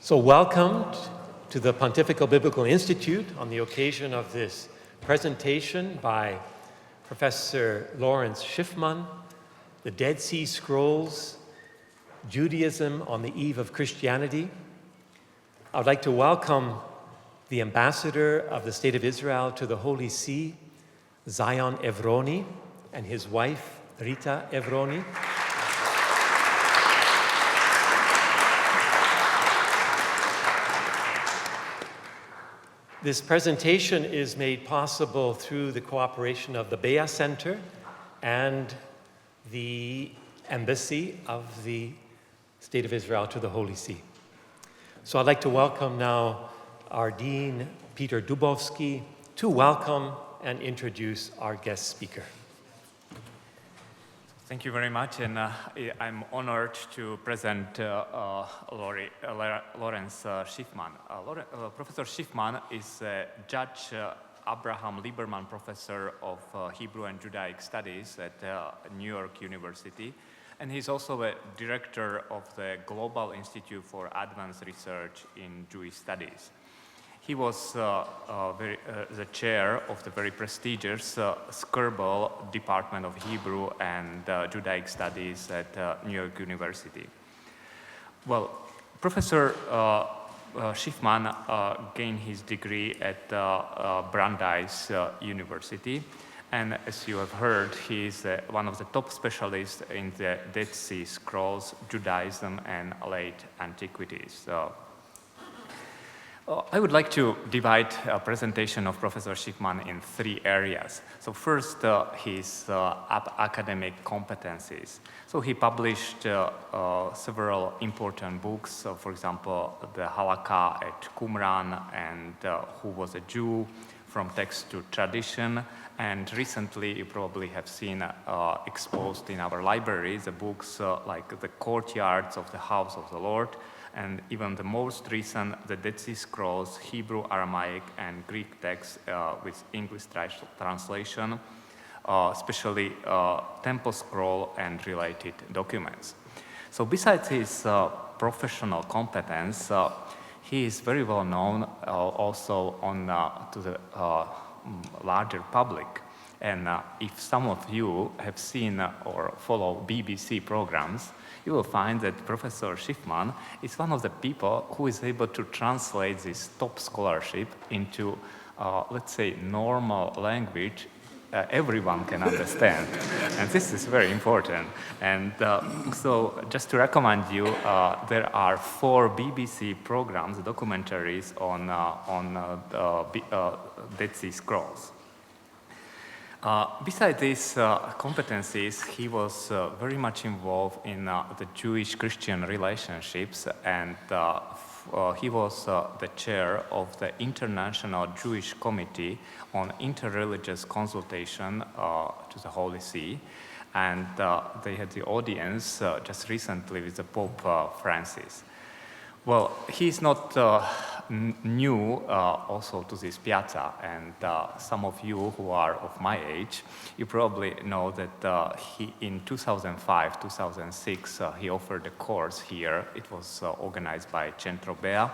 So welcome to the Pontifical Biblical Institute on the occasion of this presentation by Professor Lawrence Schiffman, The Dead Sea Scrolls, Judaism on the Eve of Christianity. I would like to welcome the ambassador of the State of Israel to the Holy See, Zion Evroni, and his wife, Rita Evroni. This presentation is made possible through the cooperation of the Bea Center and the Embassy of the State of Israel to the Holy See. So I'd like to welcome now our Dean, Peter Dubovsky, to welcome and introduce our guest speaker. Thank you very much, and I'm honored to present Lawrence Schiffman. Professor Schiffman is Judge Abraham Lieberman Professor of Hebrew and Judaic Studies at New York University, and he's also a director of the Global Institute for Advanced Research in Jewish Studies. He was the chair of the very prestigious Skirball Department of Hebrew and Judaic Studies at New York University. Well, Professor Schiffman gained his degree at Brandeis University, and as you have heard, he is one of the top specialists in the Dead Sea Scrolls, Judaism, and late antiquities. I would like to divide a presentation of Professor Schiffman in three areas. So first, his academic competencies. So he published several important books, for example, the Halakha at Qumran and Who Was a Jew, From Text to Tradition. And recently, you probably have seen exposed in our library the books like The Courtyards of the House of the Lord, and even the most recent, the Dead Sea Scrolls, Hebrew, Aramaic, and Greek texts with English translation, especially Temple Scroll and related documents. So besides his professional competence, he is very well known also to the larger public. And if some of you have seen or follow BBC programs, you will find that Professor Schiffman is one of the people who is able to translate this top scholarship into, let's say, normal language everyone can understand. And this is very important. And so just to recommend you, there are 4 BBC programs, documentaries on Dead Sea Scrolls. Besides these competencies, he was very much involved in the Jewish-Christian relationships, and he was the chair of the International Jewish Committee on Interreligious Consultation to the Holy See, and they had the audience just recently with the Pope Francis. Well, he's not new also to this piazza, and some of you who are of my age, you probably know that he, in 2005, 2006, he offered a course here. It was organized by Centro Bea,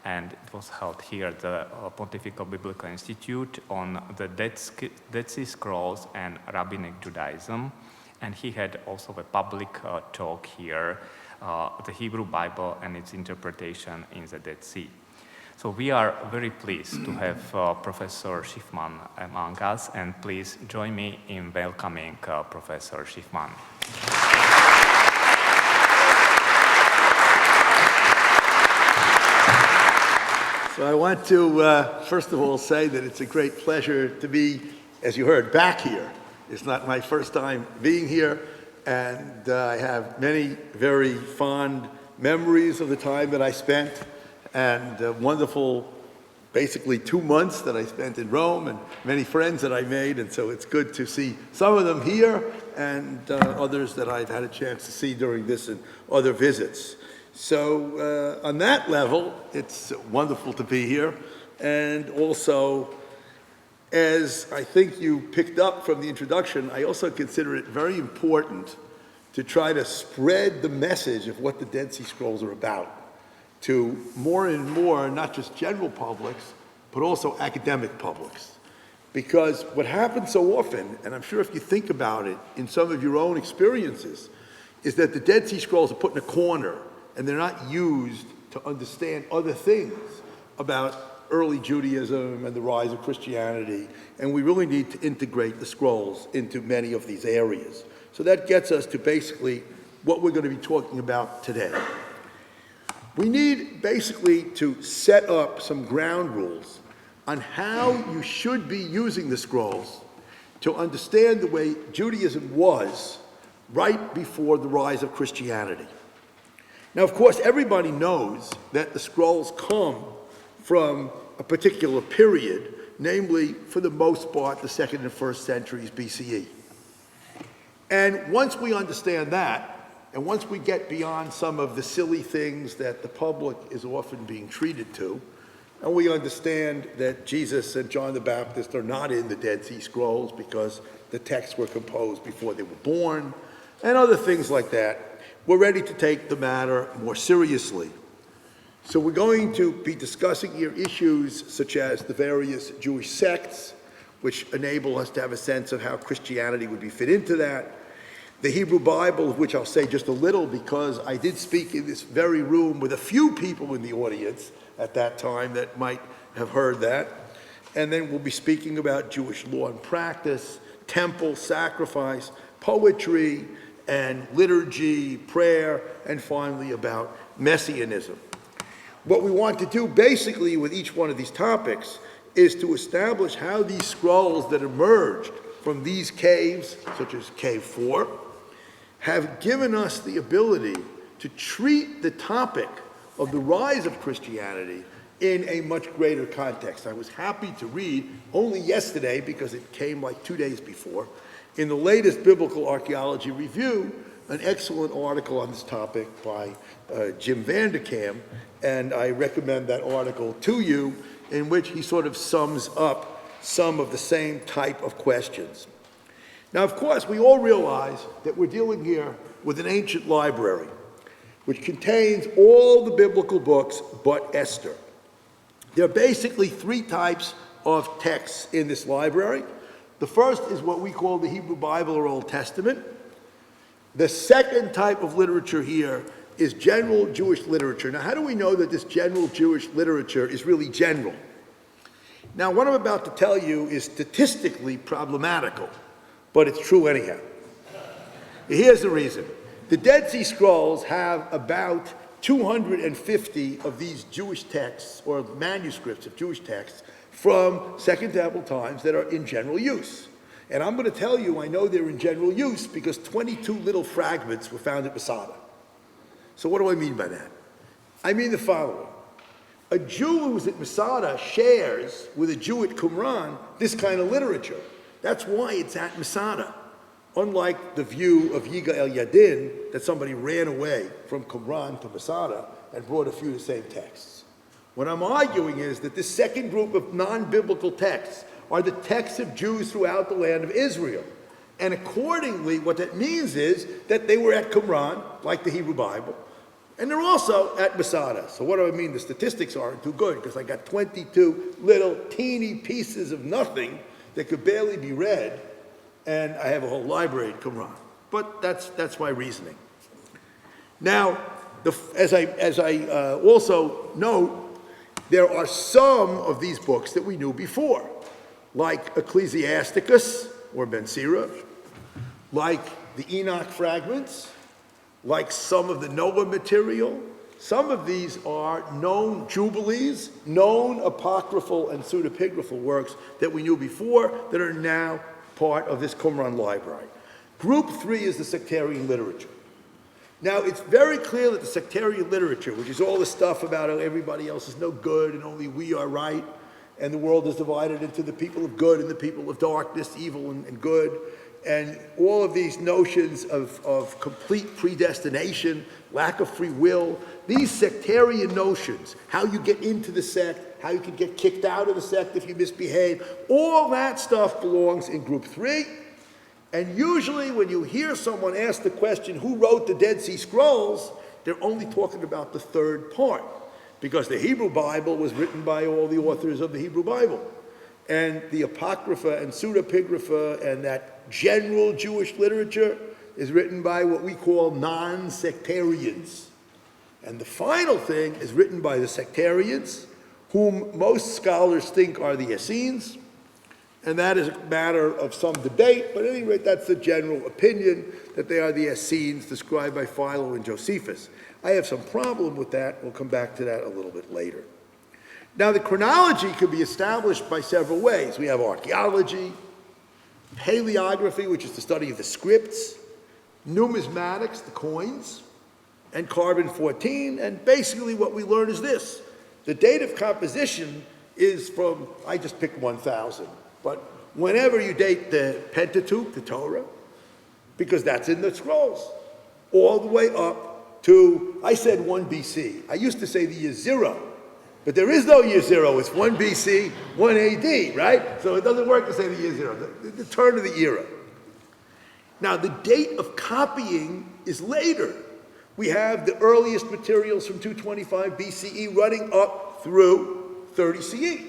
and it was held here at the Pontifical Biblical Institute on the Dead Sea Scrolls and Rabbinic Judaism, and he had also a public talk here, the Hebrew Bible and its interpretation in the Dead Sea. So we are very pleased to have Professor Schiffman among us, and please join me in welcoming Professor Schiffman. So I want to, first of all, say that it's a great pleasure to be, as you heard, back here. It's not my first time being here, and I have many very fond memories of the time that I spent, and wonderful, basically 2 months that I spent in Rome, and many friends that I made, and so it's good to see some of them here, and others that I've had a chance to see during this and other visits. So on that level, it's wonderful to be here, and also, as I think you picked up from the introduction, I also consider it very important to try to spread the message of what the Dead Sea Scrolls are about, to more and more, not just general publics, but also academic publics. Because what happens so often, and I'm sure if you think about it in some of your own experiences, is that the Dead Sea Scrolls are put in a corner and they're not used to understand other things about early Judaism and the rise of Christianity, and we really need to integrate the scrolls into many of these areas. So that gets us to basically what we're going to be talking about today. We need basically to set up some ground rules on how you should be using the scrolls to understand the way Judaism was right before the rise of Christianity. Now, of course, everybody knows that the scrolls come from a particular period, namely, for the most part, the 2nd and 1st centuries BCE. And once we understand that, and once we get beyond some of the silly things that the public is often being treated to, and we understand that Jesus and John the Baptist are not in the Dead Sea Scrolls because the texts were composed before they were born, and other things like that, we're ready to take the matter more seriously. So we're going to be discussing here issues such as the various Jewish sects, which enable us to have a sense of how Christianity would be fit into that. The Hebrew Bible, of which I'll say just a little because I did speak in this very room with a few people in the audience at that time that might have heard that. And then we'll be speaking about Jewish law and practice, temple, sacrifice, poetry, and liturgy, prayer, and finally about Messianism. What we want to do basically with each one of these topics is to establish how these scrolls that emerged from these caves, such as Cave 4, have given us the ability to treat the topic of the rise of Christianity in a much greater context. I was happy to read only yesterday, because it came like 2 days before, in the latest Biblical Archaeology Review, an excellent article on this topic by Jim Vanderkam, and I recommend that article to you, in which he sort of sums up some of the same type of questions. Now, of course, we all realize that we're dealing here with an ancient library, which contains all the biblical books but Esther. There are basically 3 types of texts in this library. The first is what we call the Hebrew Bible or Old Testament. The second type of literature here is general Jewish literature. Now, how do we know that this general Jewish literature is really general? Now, what I'm about to tell you is statistically problematical, but it's true anyhow. Here's the reason. The Dead Sea Scrolls have about 250 of these Jewish texts, or manuscripts of Jewish texts, from Second Temple times that are in general use. And I'm going to tell you, I know they're in general use because 22 little fragments were found at Masada. So what do I mean by that? I mean the following. A Jew who's at Masada shares with a Jew at Qumran this kind of literature. That's why it's at Masada. Unlike the view of Yigael Yadin, that somebody ran away from Qumran to Masada and brought a few of the same texts. What I'm arguing is that this second group of non-biblical texts are the texts of Jews throughout the land of Israel. And accordingly, what that means is that they were at Qumran, like the Hebrew Bible, and they're also at Masada. So what do I mean? The statistics aren't too good, because I got 22 little teeny pieces of nothing that could barely be read, and I have a whole library at Qumran. But that's my reasoning. Now, as I also note, there are some of these books that we knew before, like Ecclesiasticus, or Ben Sira, like the Enoch fragments, like some of the Noah material. Some of these are known jubilees, known apocryphal and pseudepigraphal works that we knew before that are now part of this Qumran library. Group 3 is the sectarian literature. Now, it's very clear that the sectarian literature, which is all the stuff about how everybody else is no good and only we are right, and the world is divided into the people of good and the people of darkness, evil and good, and all of these notions of complete predestination, lack of free will, these sectarian notions, how you get into the sect, how you can get kicked out of the sect if you misbehave, all that stuff belongs in group 3. And usually when you hear someone ask the question, who wrote the Dead Sea Scrolls, they're only talking about the third part. because the Hebrew Bible was written by all the authors of the Hebrew Bible. And the Apocrypha and Pseudepigrapha and that general Jewish literature is written by what we call non-sectarians. And the final thing is written by the sectarians, whom most scholars think are the Essenes, and that is a matter of some debate, but at any rate, that's the general opinion, that they are the Essenes described by Philo and Josephus. I have some problem with that. We'll come back to that a little bit later. Now, the chronology could be established by several ways. We have archaeology, paleography, which is the study of the scripts, numismatics, the coins, and carbon-14, and basically what we learn is this. The date of composition is from, I just picked 1000, but whenever you date the Pentateuch, the Torah, because that's in the scrolls, all the way up to, I said 1 BC. I used to say the year 0, but there is no year 0. It's 1 BC, 1 AD, right? So it doesn't work to say the year 0, the turn of the era. Now, the date of copying is later. We have the earliest materials from 225 BCE running up through 30 CE.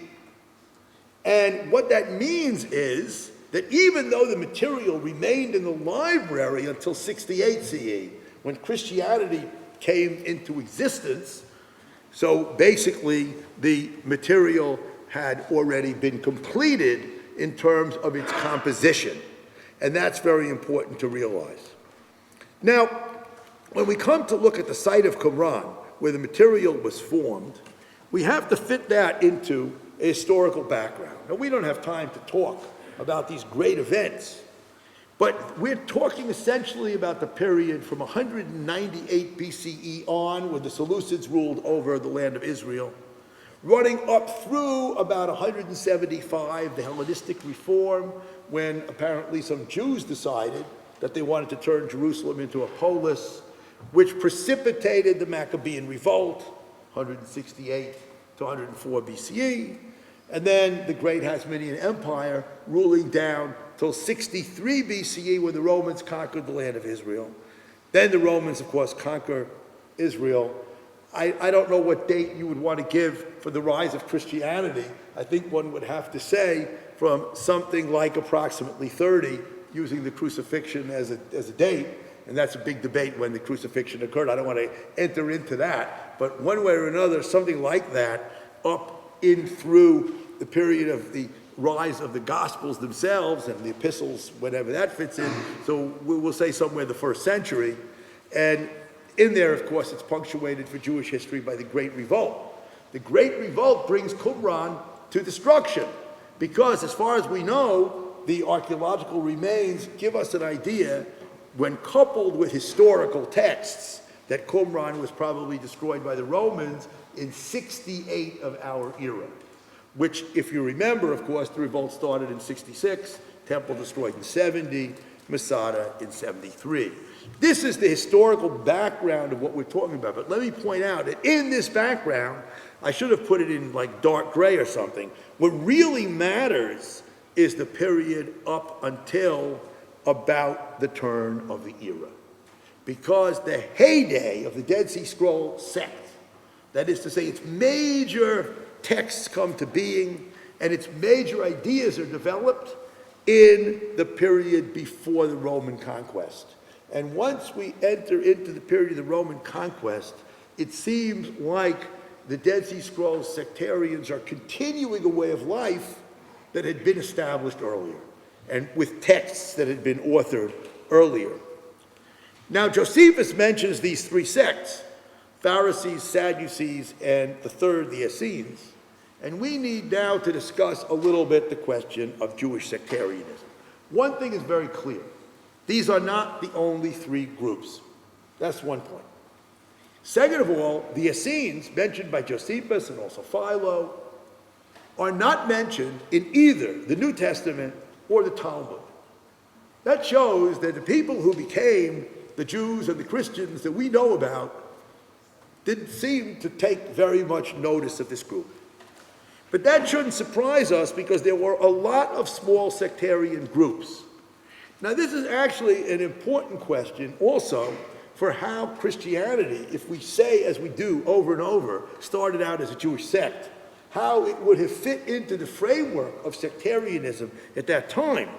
And what that means is that even though the material remained in the library until 68 CE, when Christianity came into existence, so basically the material had already been completed in terms of its composition. And that's very important to realize. Now, when we come to look at the site of Qumran, where the material was formed, we have to fit that into a historical background. Now, we don't have time to talk about these great events, but we're talking essentially about the period from 198 BCE on, when the Seleucids ruled over the land of Israel, running up through about 175, the Hellenistic reform, when apparently some Jews decided that they wanted to turn Jerusalem into a polis, which precipitated the Maccabean revolt, 168 to 104 BCE, and then the great Hasmonean Empire ruling down till 63 BCE, when the Romans conquered the land of Israel. Then the Romans, of course, conquer Israel. I don't know what date you would want to give for the rise of Christianity. I think one would have to say from something like approximately 30, using the crucifixion as a date, and that's a big debate when the crucifixion occurred. I don't want to enter into that, but one way or another, something like that, up in through the period of the rise of the Gospels themselves and the epistles, whenever that fits in. So we'll say somewhere the 1st century. And in there, of course, it's punctuated for Jewish history by the Great Revolt. The Great Revolt brings Qumran to destruction because, as far as we know, the archaeological remains give us an idea, when coupled with historical texts, that Qumran was probably destroyed by the Romans in 68 of our era, which, if you remember, of course, the revolt started in 66, temple destroyed in 70, Masada in 73. This is the historical background of what we're talking about. But let me point out that in this background, I should have put it in like dark gray or something. What really matters is the period up until about the turn of the era. Because the heyday of the Dead Sea Scroll sect, that is to say, its major texts come to being and its major ideas are developed in the period before the Roman conquest. And once we enter into the period of the Roman conquest, it seems like the Dead Sea Scrolls sectarians are continuing a way of life that had been established earlier, and with texts that had been authored earlier. Now, Josephus mentions these 3 sects, Pharisees, Sadducees, and the third, the Essenes. And we need now to discuss a little bit the question of Jewish sectarianism. One thing is very clear. These are not the only 3 groups. That's one point. Second of all, the Essenes, mentioned by Josephus and also Philo, are not mentioned in either the New Testament or the Talmud. That shows that the people who became the Jews and the Christians that we know about didn't seem to take very much notice of this group. But that shouldn't surprise us, because there were a lot of small sectarian groups. Now, this is actually an important question also for how Christianity, if we say as we do over and over, started out as a Jewish sect, how it would have fit into the framework of sectarianism at that time.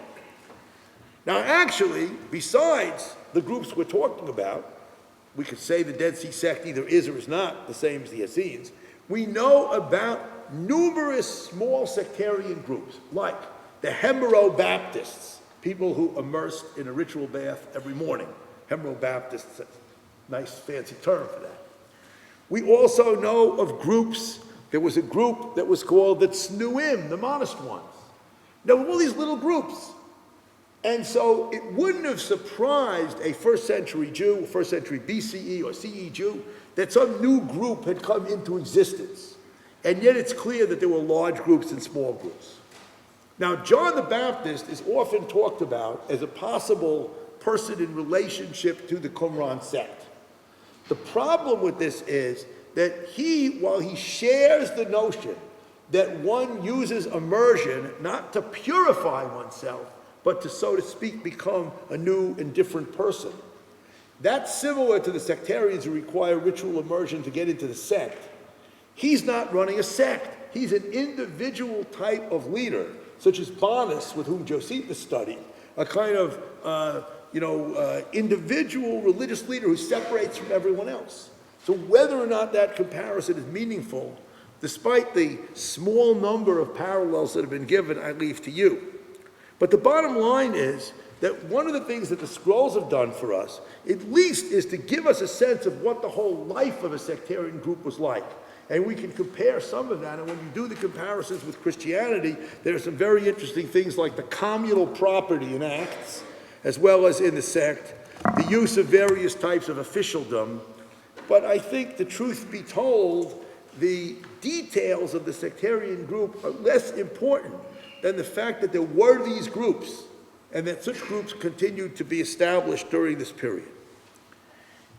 Now actually, besides the groups we're talking about, we could say the Dead Sea sect either is or is not the same as the Essenes. We know about numerous small sectarian groups, like the Hemero-Baptists, people who immersed in a ritual bath every morning. Hemero-Baptists, nice fancy term for that. We also know of groups. There was a group that was called the Tznuim, the modest ones. There were all these little groups. And so it wouldn't have surprised a first century Jew, first century BCE or CE Jew, that some new group had come into existence. And yet it's clear that there were large groups and small groups. Now, John the Baptist is often talked about as a possible person in relationship to the Qumran sect. The problem with this is that while he shares the notion that one uses immersion not to purify oneself, but to, so to speak, become a new and different person. That's similar to the sectarians who require ritual immersion to get into the sect. He's not running a sect. He's an individual type of leader, such as Bonus, with whom Josephus studied, a kind of individual religious leader who separates from everyone else. So whether or not that comparison is meaningful, despite the small number of parallels that have been given, I leave to you. But the bottom line is that one of the things that the scrolls have done for us, at least, is to give us a sense of what the whole life of a sectarian group was like. And we can compare some of that, and when you do the comparisons with Christianity, there are some very interesting things like the communal property in Acts, as well as in the sect, the use of various types of officialdom. But I think, the truth be told, the details of the sectarian group are less important than the fact that there were these groups, and that such groups continued to be established during this period.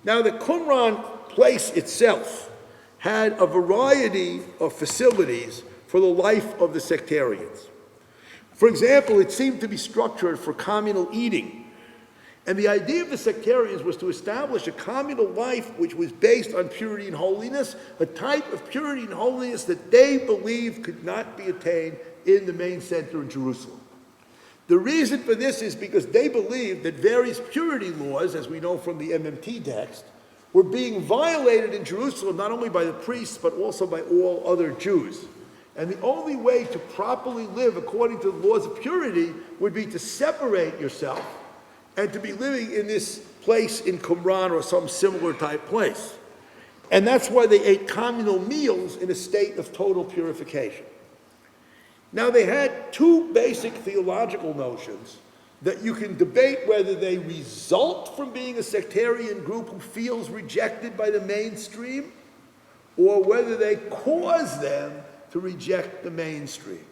Now, the Qumran place itself had a variety of facilities for the life of the sectarians. For example, it seemed to be structured for communal eating. And the idea of the sectarians was to establish a communal life which was based on purity and holiness, a type of purity and holiness that they believed could not be attained in the main center in Jerusalem. The reason for this is because they believed that various purity laws, as we know from the MMT text, were being violated in Jerusalem not only by the priests but also by all other Jews. And the only way to properly live according to the laws of purity would be to separate yourself and to be living in this place in Qumran or some similar type place. And that's why they ate communal meals in a state of total purification. Now, they had two basic theological notions that you can debate whether they result from being a sectarian group who feels rejected by the mainstream, or whether they cause them to reject the mainstream.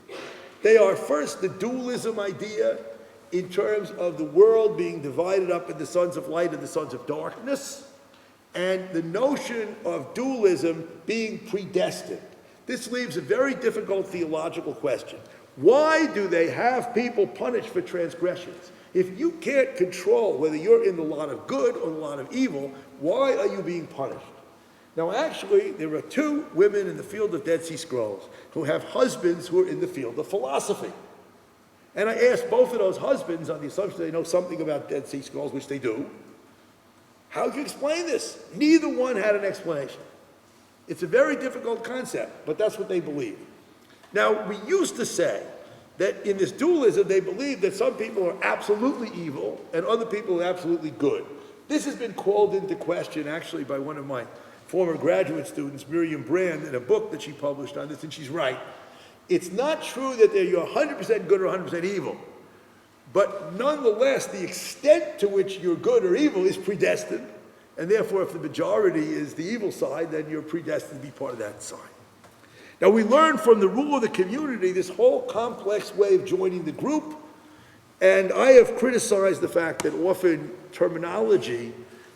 They are, first, the dualism idea in terms of the world being divided up into sons of light and the sons of darkness, and the notion of dualism being predestined. This leaves a very difficult theological question. Why do they have people punished for transgressions? If you can't control whether you're in the lot of good or the lot of evil, why are you being punished? Now, actually, there are two women in the field of Dead Sea Scrolls who have husbands who are in the field of philosophy. And I asked both of those husbands, on the assumption they know something about Dead Sea Scrolls, which they do, how do you explain this? Neither one had an explanation. It's a very difficult concept, but that's what they believe. Now, we used to say that in this dualism, they believe that some people are absolutely evil and other people are absolutely good. This has been called into question, actually, by one of my former graduate students, Miriam Brand, in a book that she published on this, and she's right. It's not true that you're 100% good or 100% evil, but nonetheless, the extent to which you're good or evil is predestined, and therefore, if the majority is the evil side, then you're predestined to be part of that side. Now, we learn from the rule of the community this whole complex way of joining the group, and I have criticized the fact that often terminology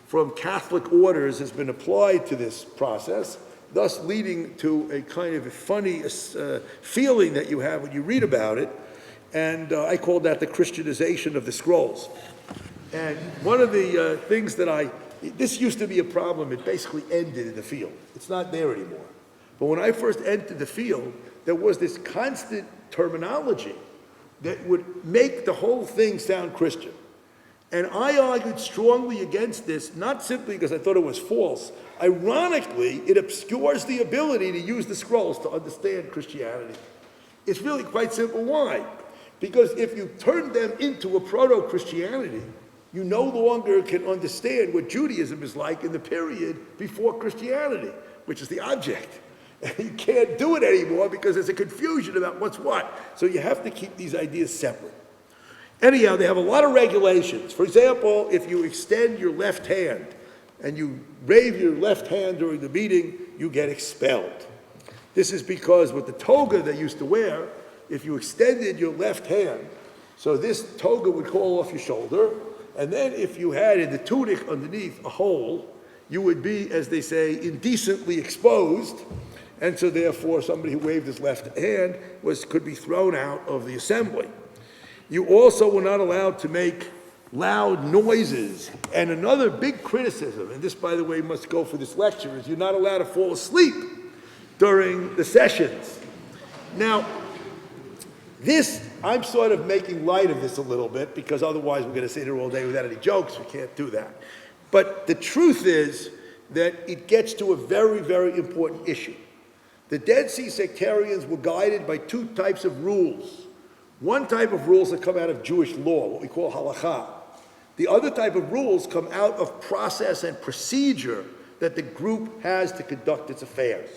from Catholic orders has been applied to this process, thus leading to a kind of a funny feeling that you have when you read about it, and I call that the Christianization of the scrolls. And one of the things that I This used to be a problem. It basically ended in the field. It's not there anymore. But when I first entered the field, there was this constant terminology that would make the whole thing sound Christian. And I argued strongly against this, not simply because I thought it was false. Ironically, it obscures the ability to use the scrolls to understand Christianity. It's really quite simple. Why? Because if you turn them into a proto-Christianity, you no longer can understand what Judaism is like in the period before Christianity, which is the object. And you can't do it anymore because there's a confusion about what's what. So you have to keep these ideas separate. Anyhow, they have a lot of regulations. For example, if you extend your left hand and you wave your left hand during the meeting, you get expelled. This is because with the toga they used to wear, if you extended your left hand, so this toga would fall off your shoulder, and then if you had in the tunic underneath a hole, you would be, as they say, indecently exposed, and so therefore somebody who waved his left hand could be thrown out of the assembly. You also were not allowed to make loud noises. And another big criticism, and this, by the way, must go for this lecture, is you're not allowed to fall asleep during the sessions. Now, this, I'm sort of making light of this a little bit, because otherwise we're going to sit here all day without any jokes. We can't do that. But the truth is that it gets to a very, very important issue. The Dead Sea sectarians were guided by two types of rules. One type of rules that come out of Jewish law, what we call halakha. The other type of rules come out of process and procedure that the group has to conduct its affairs.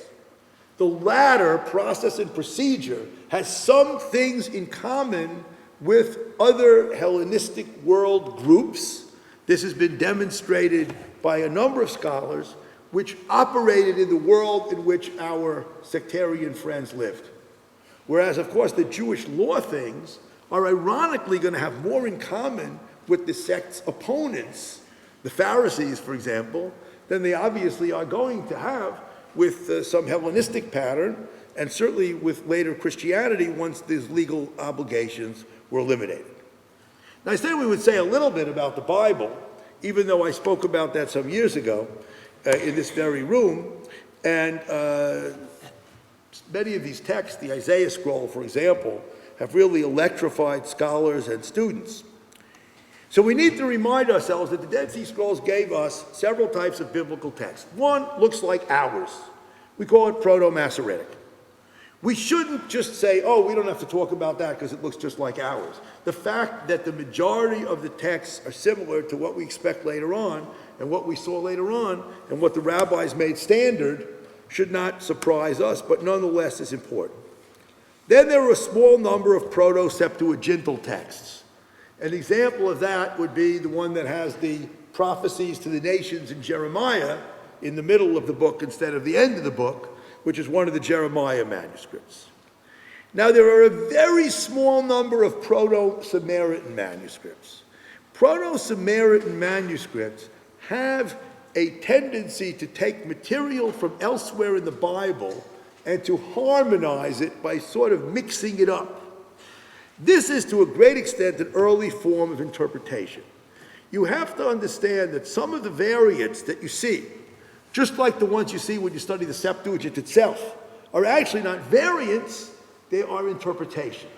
The latter, process and procedure, has some things in common with other Hellenistic world groups. This has been demonstrated by a number of scholars which operated in the world in which our sectarian friends lived. Whereas, of course, the Jewish law things are ironically going to have more in common with the sect's opponents, the Pharisees, for example, than they obviously are going to have with some Hellenistic pattern, and certainly with later Christianity once these legal obligations were eliminated. Now, I said we would say a little bit about the Bible, even though I spoke about that some years ago in this very room, and many of these texts, the Isaiah scroll, for example, have really electrified scholars and students. So we need to remind ourselves that the Dead Sea Scrolls gave us several types of biblical texts. One looks like ours. We call it Proto-Masoretic. We shouldn't just say, oh, we don't have to talk about that because it looks just like ours. The fact that the majority of the texts are similar to what we expect later on, and what we saw later on, and what the rabbis made standard, should not surprise us, but nonetheless is important. Then there are a small number of Proto-Septuagintal texts. An example of that would be the one that has the prophecies to the nations in Jeremiah in the middle of the book instead of the end of the book, which is one of the Jeremiah manuscripts. Now, there are a very small number of Proto-Samaritan manuscripts. Proto-Samaritan manuscripts have a tendency to take material from elsewhere in the Bible and to harmonize it by sort of mixing it up. This is to a great extent an early form of interpretation. You have to understand that some of the variants that you see, just like the ones you see when you study the Septuagint itself, are actually not variants, they are interpretation.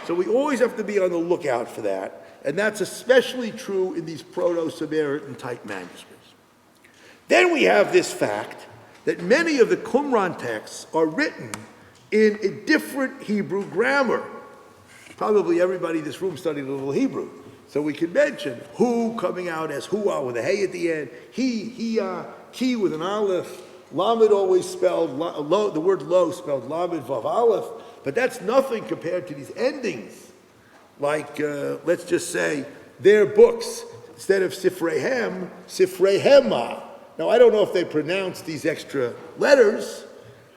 So we always have to be on the lookout for that, and that's especially true in these Proto-Samaritan type manuscripts. Then we have this fact that many of the Qumran texts are written in a different Hebrew grammar. Probably everybody in this room studied a little Hebrew. So we can mention hu coming out as hua with a hey at the end, he, ki with an aleph, lamed always spelled, the word lo spelled lamed vav aleph, but that's nothing compared to these endings. Like, let's just say, their books, instead of sifrehem, sifrehema. Now, I don't know if they pronounce these extra letters,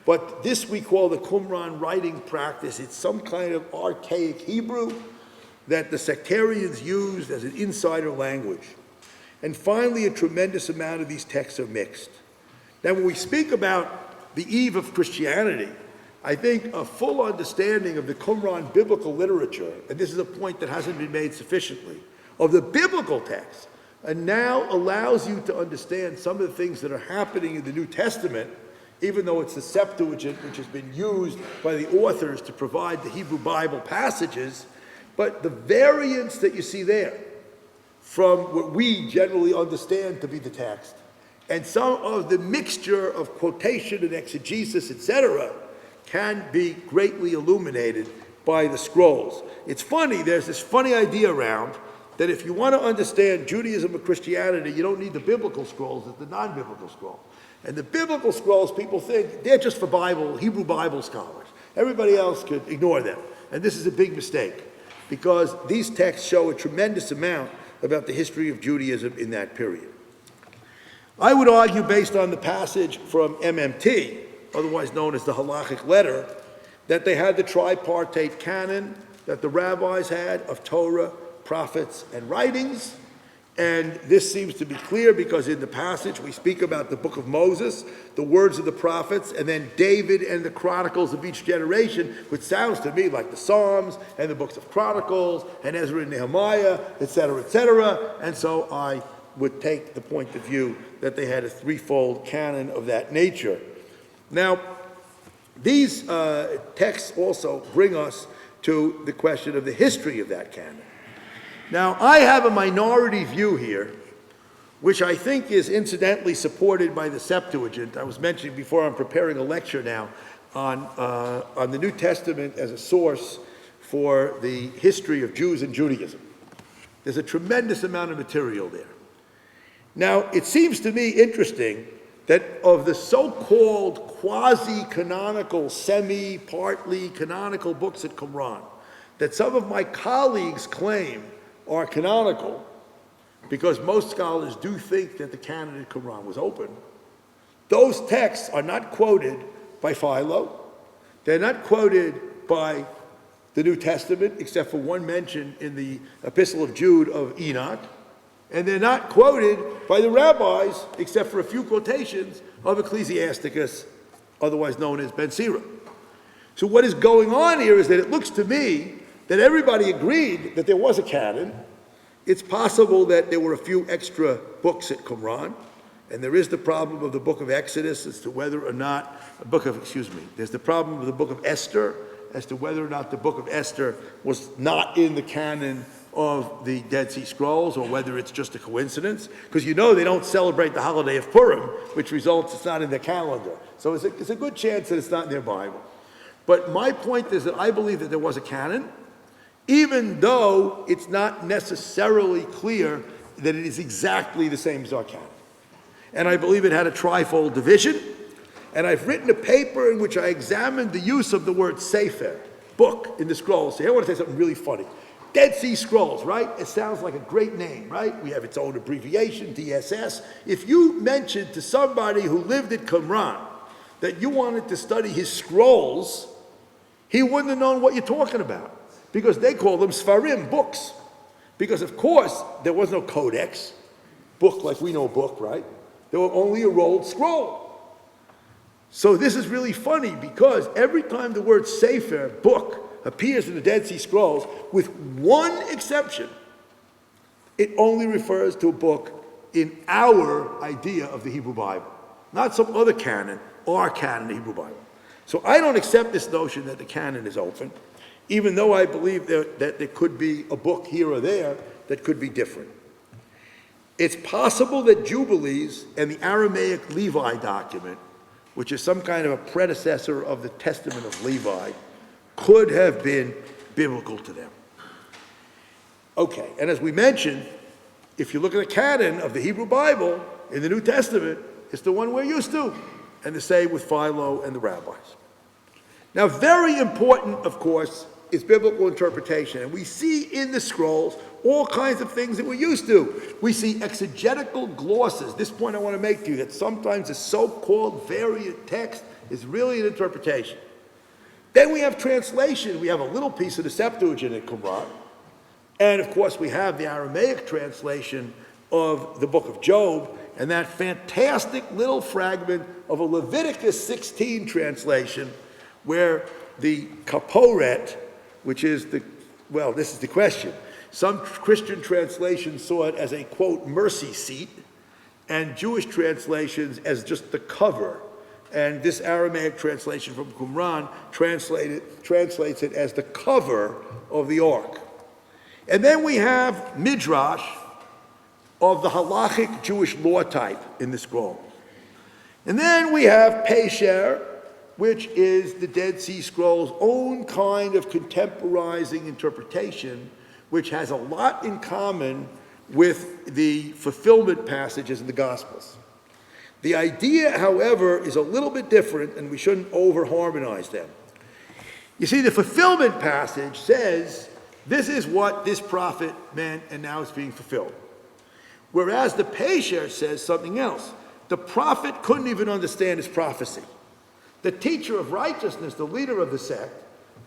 but this we call the Qumran writing practice. It's some kind of archaic Hebrew that the sectarians used as an insider language. And finally, a tremendous amount of these texts are mixed. Now, when we speak about the eve of Christianity, I think a full understanding of the Qumran biblical literature, and this is a point that hasn't been made sufficiently, of the biblical text, and now allows you to understand some of the things that are happening in the New Testament, even though it's the Septuagint, which has been used by the authors to provide the Hebrew Bible passages, but the variance that you see there from what we generally understand to be the text, and some of the mixture of quotation and exegesis, etc., can be greatly illuminated by the scrolls. It's funny, there's this funny idea around that if you want to understand Judaism or Christianity, you don't need the biblical scrolls, it's the non-biblical scrolls. And the biblical scrolls, people think, they're just for Bible, Hebrew Bible scholars. Everybody else could ignore them. And this is a big mistake, because these texts show a tremendous amount about the history of Judaism in that period. I would argue, based on the passage from MMT, otherwise known as the Halachic Letter, that they had the tripartite canon that the rabbis had of Torah, prophets, and writings. And this seems to be clear because in the passage we speak about the book of Moses, the words of the prophets, and then David and the chronicles of each generation, which sounds to me like the Psalms and the books of Chronicles and Ezra and Nehemiah, etc., etc. And so I would take the point of view that they had a threefold canon of that nature. Now, these texts also bring us to the question of the history of that canon. Now, I have a minority view here, which I think is incidentally supported by the Septuagint. I was mentioning before, I'm preparing a lecture now on the New Testament as a source for the history of Jews and Judaism. There's a tremendous amount of material there. Now, it seems to me interesting that of the so-called quasi-canonical, semi-partly canonical books at Qumran, that some of my colleagues claim are canonical, because most scholars do think that the canon of Qumran was open. Those texts are not quoted by Philo. They're not quoted by the New Testament, except for one mention in the Epistle of Jude of Enoch. And they're not quoted by the rabbis, except for a few quotations of Ecclesiasticus, otherwise known as Ben Sira. So what is going on here is that it looks to me that everybody agreed that there was a canon. It's possible that there were a few extra books at Qumran, and there is the problem of the book of Exodus as to whether or not, there's the problem of the book of Esther as to whether or not the book of Esther was not in the canon of the Dead Sea Scrolls, or whether it's just a coincidence, because you know they don't celebrate the holiday of Purim, which results it's not in their calendar. So it's a good chance that it's not in their Bible. But my point is that I believe that there was a canon, even though it's not necessarily clear that it is exactly the same as our canon. And I believe it had a trifold division, and I've written a paper in which I examined the use of the word sefer, book, in the scrolls. So I want to say something really funny. Dead Sea Scrolls, right? It sounds like a great name, right? We have its own abbreviation, DSS. If you mentioned to somebody who lived at Qumran that you wanted to study his scrolls, he wouldn't have known what you're talking about, because they call them Sfarim, books. Because of course, there was no codex, book like we know book, right? There were only a rolled scroll. So this is really funny, because every time the word sefer, book, appears in the Dead Sea Scrolls, with one exception, it only refers to a book in our idea of the Hebrew Bible, not some other canon, our canon, the Hebrew Bible. So I don't accept this notion that the canon is open, even though I believe that there could be a book here or there that could be different. It's possible that Jubilees and the Aramaic Levi document, which is some kind of a predecessor of the Testament of Levi, could have been biblical to them. Okay, and as we mentioned, if you look at the canon of the Hebrew Bible in the New Testament, it's the one we're used to, and the same with Philo and the rabbis. Now, very important, of course, is biblical interpretation, and we see in the scrolls all kinds of things that we're used to. We see exegetical glosses. This point I want to make to you, that sometimes the so-called variant text is really an interpretation. Then we have translation. We have a little piece of the Septuagint at Qumran. And of course, we have the Aramaic translation of the book of Job, and that fantastic little fragment of a Leviticus 16 translation, where the kaporet, which is this is the question. Some Christian translations saw it as a, quote, mercy seat, and Jewish translations as just the cover. And this Aramaic translation from Qumran translates it as the cover of the ark. And then we have Midrash of the halachic Jewish law type in the scroll. And then we have Pesher, which is the Dead Sea Scrolls' own kind of contemporizing interpretation, which has a lot in common with the fulfillment passages in the Gospels. The idea, however, is a little bit different, and we shouldn't over-harmonize them. You see, the fulfillment passage says, this is what this prophet meant, and now it's being fulfilled. Whereas the Pesher says something else. The prophet couldn't even understand his prophecy. The teacher of righteousness, the leader of the sect,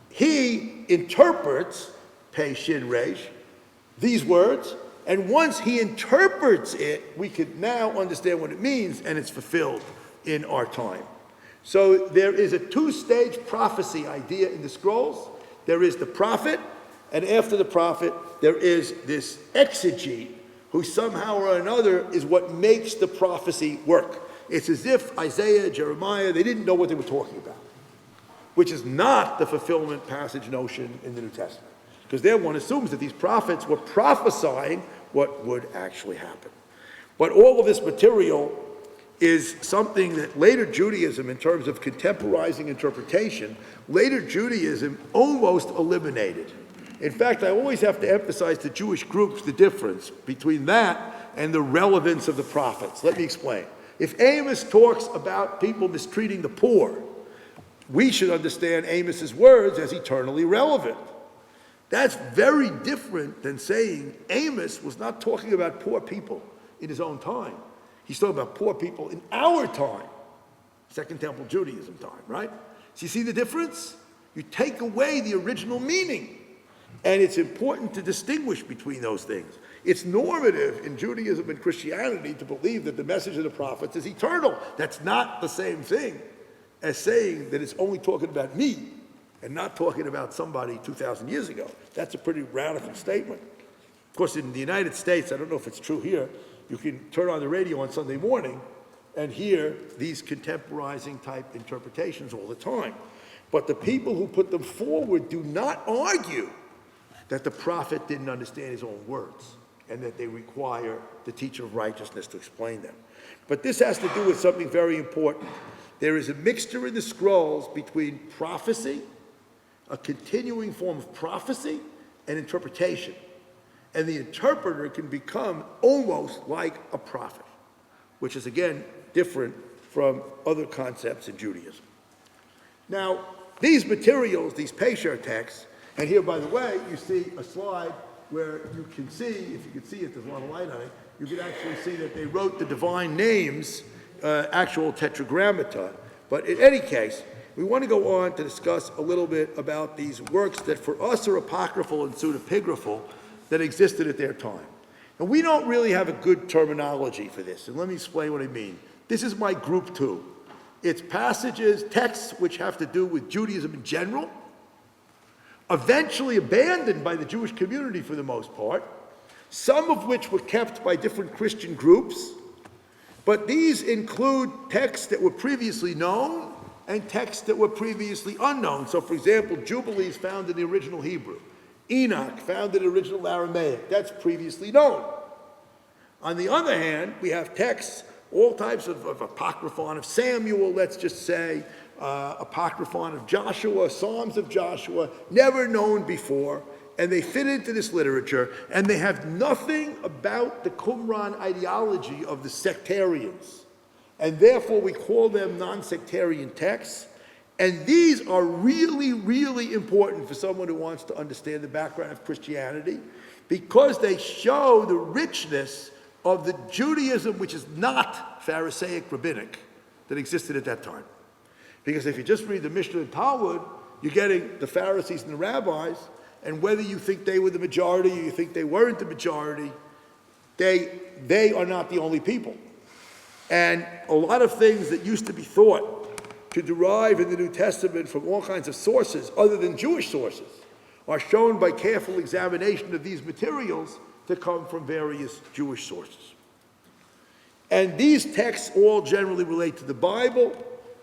he interprets, Pei Shin Reish, these words, and once he interprets it, we can now understand what it means, and it's fulfilled in our time. So there is a two-stage prophecy idea in the scrolls. There is the prophet, and after the prophet, there is this exegete, who somehow or another is what makes the prophecy work. It's as if Isaiah, Jeremiah, they didn't know what they were talking about, which is not the fulfillment passage notion in the New Testament. Because there one assumes that these prophets were prophesying what would actually happen. But all of this material is something that later Judaism, in terms of contemporizing interpretation, later Judaism almost eliminated. In fact, I always have to emphasize to Jewish groups the difference between that and the relevance of the prophets. Let me explain. If Amos talks about people mistreating the poor, we should understand Amos's words as eternally relevant. That's very different than saying Amos was not talking about poor people in his own time. He's talking about poor people in our time, Second Temple Judaism time, right? So you see the difference? You take away the original meaning. And it's important to distinguish between those things. It's normative in Judaism and Christianity to believe that the message of the prophets is eternal. That's not the same thing as saying that it's only talking about me and not talking about somebody 2,000 years ago. That's a pretty radical statement. Of course, in the United States, I don't know if it's true here, you can turn on the radio on Sunday morning and hear these contemporizing type interpretations all the time. But the people who put them forward do not argue that the prophet didn't understand his own words and that they require the teacher of righteousness to explain them. But this has to do with something very important. There is a mixture in the scrolls between prophecy, a continuing form of prophecy, and interpretation. And the interpreter can become almost like a prophet, which is, again, different from other concepts in Judaism. Now, these materials, these Pesher texts, and here, by the way, you see a slide where you can see, if you can see it, there's a lot of light on it, you can actually see that they wrote the divine names, actual tetragrammaton. But in any case, we want to go on to discuss a little bit about these works that for us are apocryphal and pseudepigraphal that existed at their time. And we don't really have a good terminology for this, and let me explain what I mean. This is my group 2. It's passages, texts which have to do with Judaism in general, eventually abandoned by the Jewish community for the most part, some of which were kept by different Christian groups, but these include texts that were previously known and texts that were previously unknown. So, for example, Jubilees found in the original Hebrew, Enoch found in the original Aramaic, that's previously known. On the other hand, we have texts, all types of apocryphon of Samuel, let's just say, apocryphon of Joshua, Psalms of Joshua, never known before, and they fit into this literature, and they have nothing about the Qumran ideology of the sectarians, and therefore we call them non-sectarian texts, and these are really, really important for someone who wants to understand the background of Christianity, because they show the richness of the Judaism which is not Pharisaic rabbinic that existed at that time. Because if you just read the Mishnah and Talmud, you're getting the Pharisees and the rabbis, and whether you think they were the majority or you think they weren't the majority, they are not the only people. And a lot of things that used to be thought to derive in the New Testament from all kinds of sources other than Jewish sources are shown by careful examination of these materials to come from various Jewish sources. And these texts all generally relate to the Bible,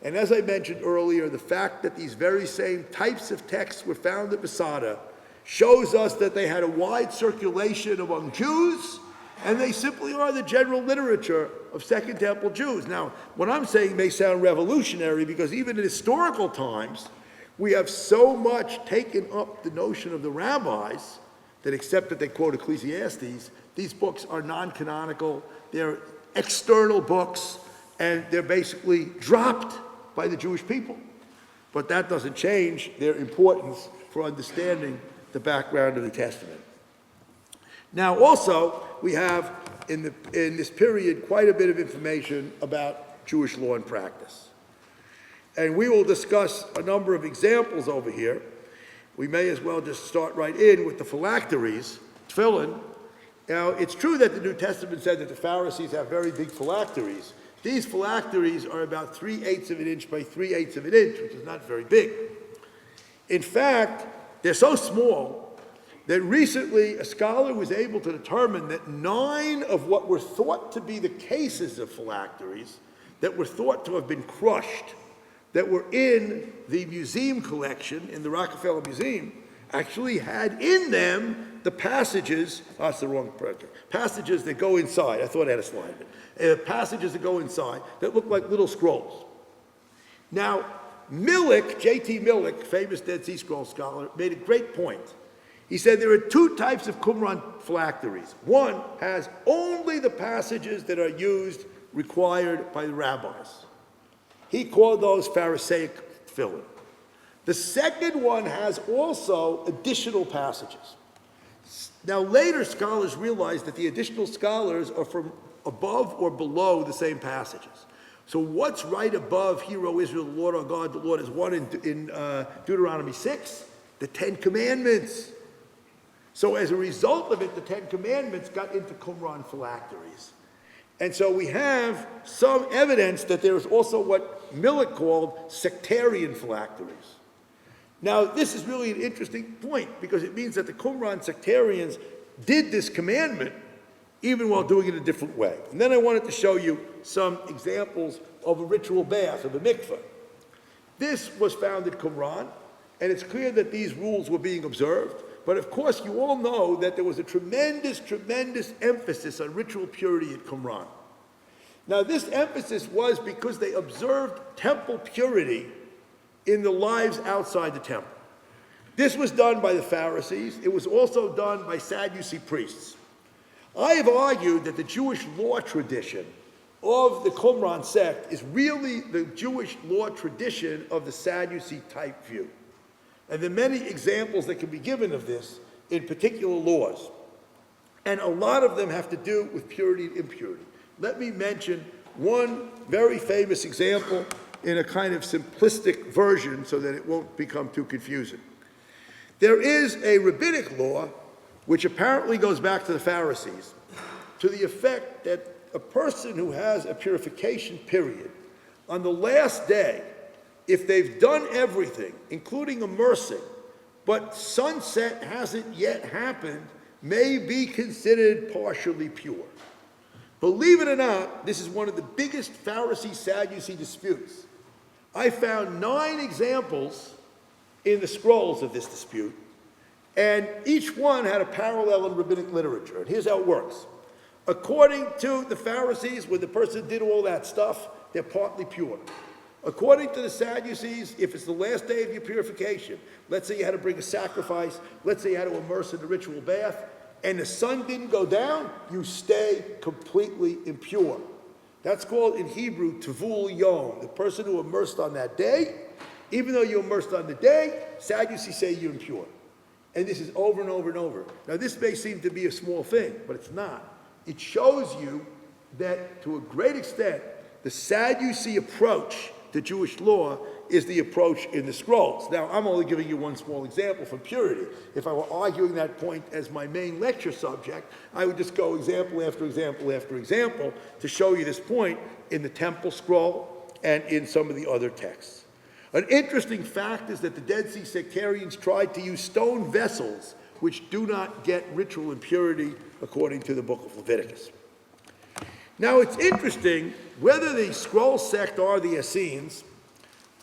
and as I mentioned earlier, the fact that these very same types of texts were found at Masada shows us that they had a wide circulation among Jews, and they simply are the general literature of Second Temple Jews. Now, what I'm saying may sound revolutionary, because even in historical times, we have so much taken up the notion of the rabbis that, except that they quote Ecclesiastes, these books are non-canonical, they're external books, and they're basically dropped by the Jewish people. But that doesn't change their importance for understanding the background of the Testament. Now, also, we have in this period quite a bit of information about Jewish law and practice. And we will discuss a number of examples over here. We may as well just start right in with the phylacteries, tefillin. Now, it's true that the New Testament said that the Pharisees have very big phylacteries. These phylacteries are about 3/8 of an inch by 3/8 of an inch, which is not very big. In fact, they're so small that recently a scholar was able to determine that 9 of what were thought to be the cases of phylacteries that were thought to have been crushed, that were in the museum collection in the Rockefeller Museum, actually had in them the passages, that's the wrong picture, passages that go inside. I thought I had a slide. Passages that go inside that look like little scrolls. Now, Millick, J.T. Millick, famous Dead Sea Scrolls scholar, made a great point. He said there are 2 types of Qumran phylacteries. One has only the passages that are used, required by the rabbis. He called those Pharisaic tefillin. The second one has also additional passages. Now, later scholars realized that the additional scholars are from above or below the same passages. So what's right above, Hear, O Israel, the Lord our God, the Lord is one, in Deuteronomy 6? The 10 Commandments. So as a result of it, the 10 Commandments got into Qumran phylacteries. And so we have some evidence that there is also what Millick called sectarian phylacteries. Now, this is really an interesting point, because it means that the Qumran sectarians did this commandment even while doing it a different way. And then I wanted to show you some examples of a ritual bath, of a mikveh. This was found at Qumran, and it's clear that these rules were being observed. But of course, you all know that there was a tremendous emphasis on ritual purity at Qumran. Now, this emphasis was because they observed temple purity in the lives outside the temple. This was done by the Pharisees. It was also done by Sadducee priests. I have argued that the Jewish law tradition of the Qumran sect is really the Jewish law tradition of the Sadducee type view. And there are many examples that can be given of this in particular laws. And a lot of them have to do with purity and impurity. Let me mention one very famous example in a kind of simplistic version so that it won't become too confusing. There is a rabbinic law which apparently goes back to the Pharisees, to the effect that a person who has a purification period, on the last day, if they've done everything, including immersing, but sunset hasn't yet happened, may be considered partially pure. Believe it or not, this is one of the biggest Pharisee-Sadducee disputes. I found 9 examples in the scrolls of this dispute, and each one had a parallel in rabbinic literature. And here's how it works. According to the Pharisees, when the person did all that stuff, they're partly pure. According to the Sadducees, if it's the last day of your purification, let's say you had to bring a sacrifice, let's say you had to immerse in the ritual bath, and the sun didn't go down, you stay completely impure. That's called in Hebrew, tevul yom, the person who immersed on that day. Even though you immersed on the day, Sadducees say you're impure. And this is over and over and over. Now, this may seem to be a small thing, but it's not. It shows you that, to a great extent, the Sadducee approach to Jewish law is the approach in the scrolls. Now, I'm only giving you one small example for purity. If I were arguing that point as my main lecture subject, I would just go example after example after example to show you this point in the temple scroll and in some of the other texts. An interesting fact is that the Dead Sea sectarians tried to use stone vessels which do not get ritual impurity according to the book of Leviticus. Now it's interesting whether the scroll sect are the Essenes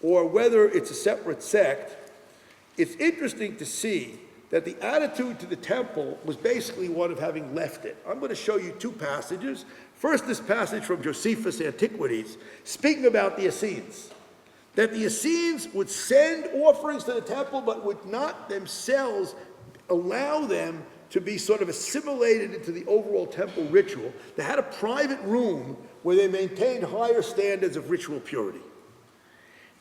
or whether it's a separate sect. It's interesting to see that the attitude to the temple was basically one of having left it. I'm going to show you two passages. First, this passage from Josephus' Antiquities, speaking about the Essenes, that the Essenes would send offerings to the temple but would not themselves allow them to be sort of assimilated into the overall temple ritual. They had a private room where they maintained higher standards of ritual purity.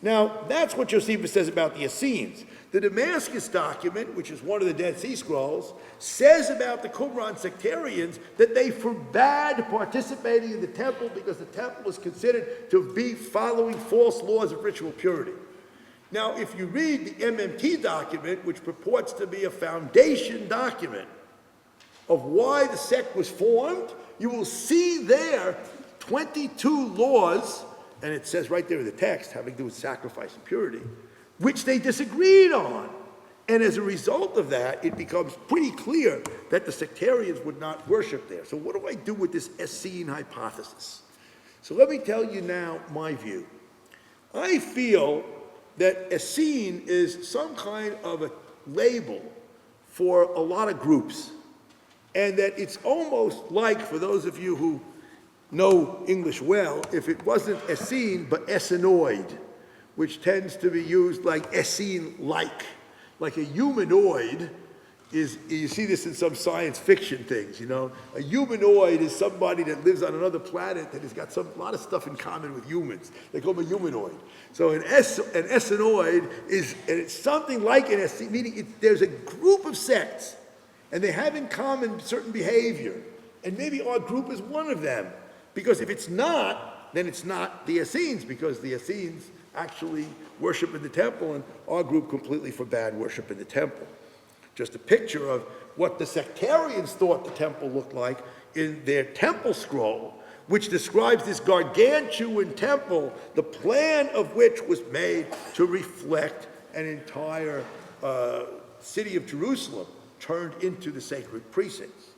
Now, that's what Josephus says about the Essenes. The Damascus document, which is one of the Dead Sea Scrolls, says about the Qumran sectarians that they forbade participating in the temple because the temple was considered to be following false laws of ritual purity. Now, if you read the MMT document, which purports to be a foundation document of why the sect was formed, you will see there 22 laws, and it says right there in the text, having to do with sacrifice and purity, which they disagreed on. And as a result of that, it becomes pretty clear that the sectarians would not worship there. So what do I do with this Essene hypothesis? So let me tell you now my view. I feel that Essene is some kind of a label for a lot of groups, and that it's almost like, for those of you who know English well, if it wasn't Essene but Essenoid, which tends to be used like Essene-like a humanoid is, you see this in some science fiction things, you know. A humanoid is somebody that lives on another planet that has got a lot of stuff in common with humans. They call them a humanoid. So an Essenoid is, and it's something like an Essene, meaning there's a group of sects, and they have in common certain behavior. And maybe our group is one of them. Because if it's not, then it's not the Essenes, because the Essenes actually worship in the temple, and our group completely forbade worship in the temple. Just a picture of what the sectarians thought the temple looked like in their temple scroll, which describes this gargantuan temple, the plan of which was made to reflect an entire city of Jerusalem turned into the sacred precincts.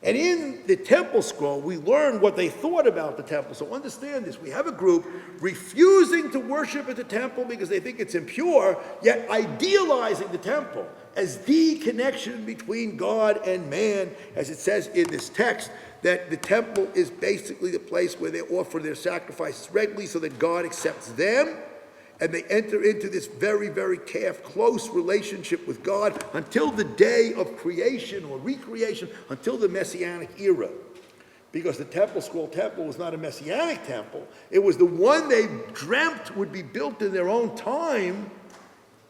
And in the temple scroll, we learn what they thought about the temple. So understand this. We have a group refusing to worship at the temple because they think it's impure, yet idealizing the temple as the connection between God and man, as it says in this text, that the temple is basically the place where they offer their sacrifices regularly so that God accepts them, and they enter into this very, very close relationship with God until the day of creation or recreation, until the Messianic era. Because the temple scroll temple was not a Messianic temple. It was the one they dreamt would be built in their own time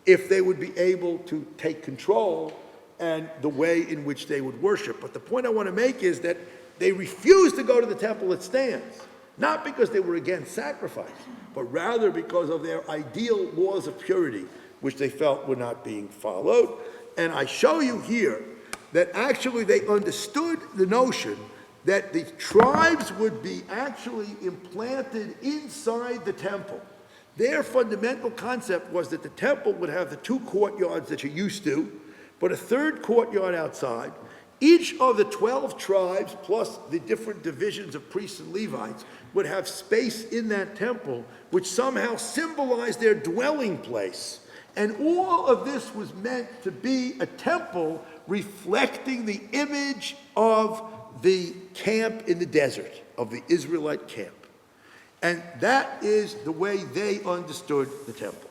if they would be able to take control and the way in which they would worship. But the point I want to make is that they refused to go to the temple that stands. Not because they were against sacrifice, but rather because of their ideal laws of purity, which they felt were not being followed. And I show you here that actually they understood the notion that the tribes would be actually implanted inside the temple. Their fundamental concept was that the temple would have the two courtyards that you're used to, but a third courtyard outside. Each of the 12 tribes, plus the different divisions of priests and Levites, would have space in that temple, which somehow symbolized their dwelling place. And all of this was meant to be a temple reflecting the image of the camp in the desert, of the Israelite camp. And that is the way they understood the temple.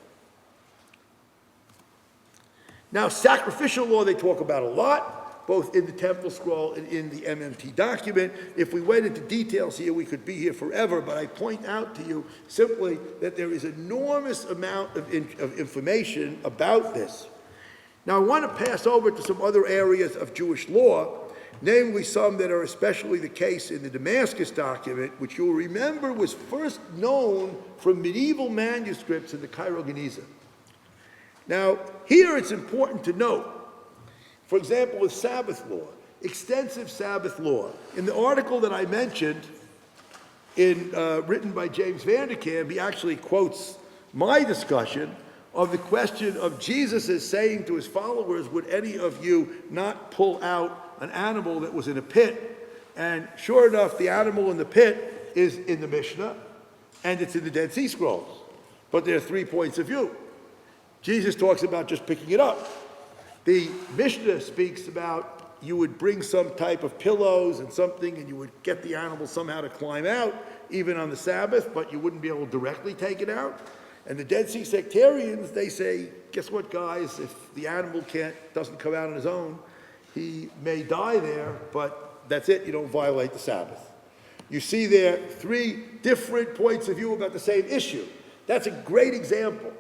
Now, sacrificial law they talk about a lot, both in the temple scroll and in the MMT document. If we went into details here, we could be here forever, but I point out to you simply that there is an enormous amount of information about this. Now, I want to pass over to some other areas of Jewish law, namely some that are especially the case in the Damascus document, which you'll remember was first known from medieval manuscripts in the Cairo Geniza. Now, here it's important to note, for example, with Sabbath law, extensive Sabbath law. In the article that I mentioned, written by James Vanderkam, he actually quotes my discussion, of the question of Jesus is saying to his followers, would any of you not pull out an animal that was in a pit? And sure enough, the animal in the pit is in the Mishnah, and it's in the Dead Sea Scrolls. But there are 3 points of view. Jesus talks about just picking it up. The Mishnah speaks about you would bring some type of pillows and something, and you would get the animal somehow to climb out, even on the Sabbath, but you wouldn't be able to directly take it out. And the Dead Sea Sectarians, they say, guess what, guys? If the animal doesn't come out on his own, he may die there, but that's it. You don't violate the Sabbath. You see there 3 different points of view about the same issue. That's a great example.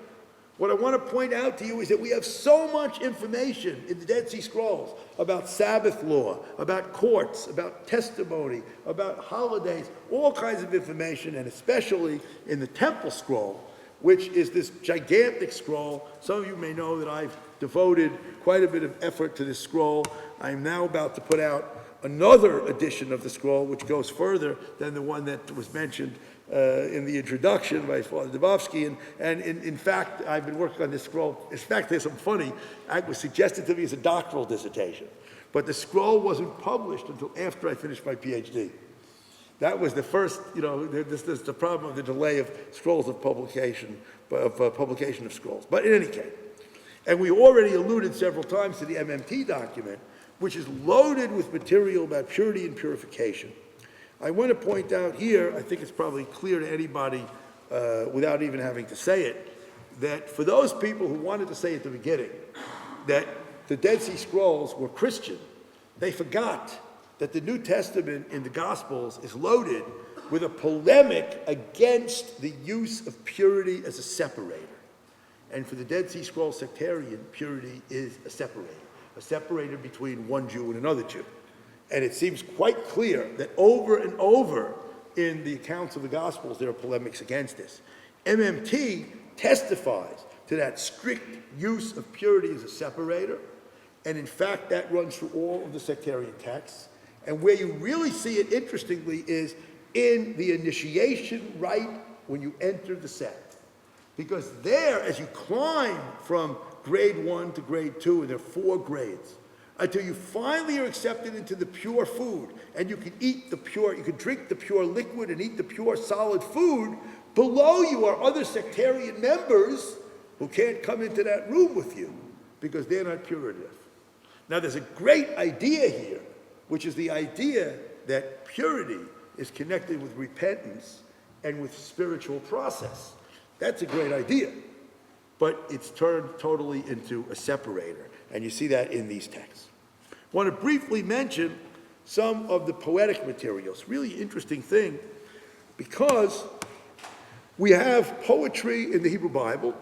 What I want to point out to you is that we have so much information in the Dead Sea Scrolls about Sabbath law, about courts, about testimony, about holidays, all kinds of information, and especially in the Temple Scroll, which is this gigantic scroll. Some of you may know that I've devoted quite a bit of effort to this scroll. I'm now about to put out another edition of the scroll, which goes further than the one that was mentioned in the introduction by Father Dubovsky. And in fact, I've been working on this scroll. In fact, there's some funny. It was suggested to me as a doctoral dissertation. But the scroll wasn't published until after I finished my PhD. That was the first, this is the problem of the delay of scrolls of publication, publication of scrolls. But in any case, and we already alluded several times to the MMT document, which is loaded with material about purity and purification. I want to point out here, I think it's probably clear to anybody without even having to say it, that for those people who wanted to say at the beginning that the Dead Sea Scrolls were Christian, they forgot that the New Testament in the Gospels is loaded with a polemic against the use of purity as a separator. And for the Dead Sea Scroll sectarian, purity is a separator between one Jew and another Jew. And it seems quite clear that over and over in the accounts of the Gospels, there are polemics against this. MMT testifies to that strict use of purity as a separator, and in fact, that runs through all of the sectarian texts. And where you really see it, interestingly, is in the initiation rite when you enter the sect. Because there, as you climb from grade 1 to grade 2, and there are 4 grades, until you finally are accepted into the pure food, and you can drink the pure liquid and eat the pure solid food, below you are other sectarian members who can't come into that room with you because they're not pure enough. Now, there's a great idea here, which is the idea that purity is connected with repentance and with spiritual process. That's a great idea, but it's turned totally into a separator, and you see that in these texts. I want to briefly mention some of the poetic materials. Really interesting thing, because we have poetry in the Hebrew Bible,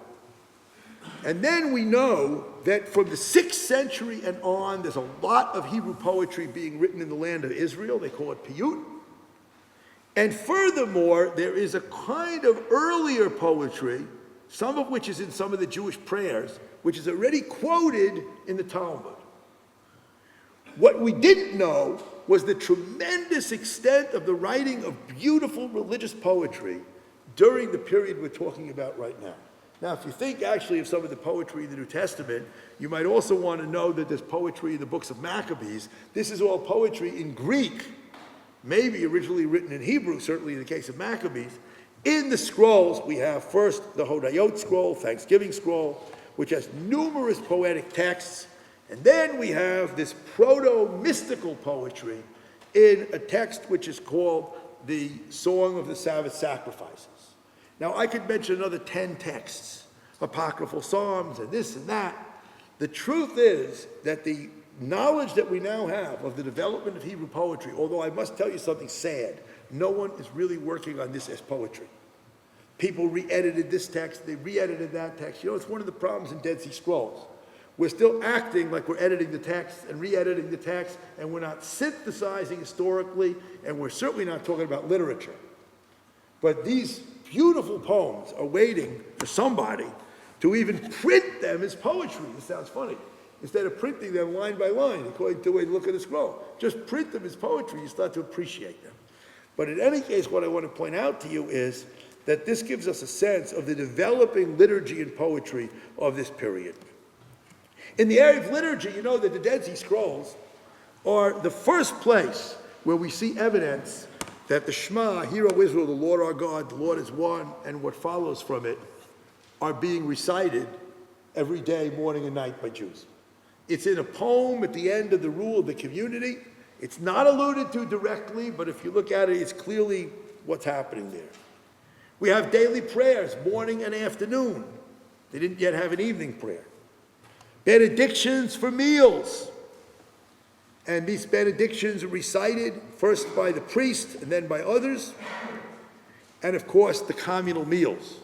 and then we know that from the 6th century and on, there's a lot of Hebrew poetry being written in the land of Israel. They call it piyut. And furthermore, there is a kind of earlier poetry, some of which is in some of the Jewish prayers, which is already quoted in the Talmud. What we didn't know was the tremendous extent of the writing of beautiful religious poetry during the period we're talking about right now. Now, if you think actually of some of the poetry in the New Testament, you might also want to know that there's poetry in the books of Maccabees. This is all poetry in Greek, maybe originally written in Hebrew, certainly in the case of Maccabees. In the scrolls, we have first the Hodayot scroll, Thanksgiving scroll, which has numerous poetic texts. And then we have this proto-mystical poetry in a text which is called the Song of the Sabbath Sacrifices. Now, I could mention another 10 texts, apocryphal psalms and this and that. The truth is that the knowledge that we now have of the development of Hebrew poetry, although I must tell you something sad, no one is really working on this as poetry. People re-edited this text, they re-edited that text. You know, it's one of the problems in Dead Sea Scrolls. We're still acting like we're editing the text and re-editing the text, and we're not synthesizing historically, and we're certainly not talking about literature. But these beautiful poems are waiting for somebody to even print them as poetry. This sounds funny. Instead of printing them line by line, according to the way you look at the scroll, just print them as poetry, you start to appreciate them. But in any case, what I want to point out to you is that this gives us a sense of the developing liturgy and poetry of this period. In the area of liturgy, you know that the Dead Sea Scrolls are the first place where we see evidence that the Shema, Hear, O Israel, the Lord our God, the Lord is one, and what follows from it are being recited every day, morning and night by Jews. It's in a poem at the end of the rule of the community. It's not alluded to directly, but if you look at it, it's clearly what's happening there. We have daily prayers, morning and afternoon. They didn't yet have an evening prayer. Benedictions for meals. And these benedictions are recited first by the priest and then by others. And of course, the communal meals.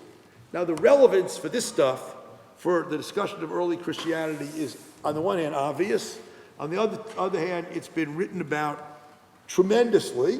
Now, the relevance for this stuff, for the discussion of early Christianity, is on the one hand obvious. On the other hand, it's been written about tremendously.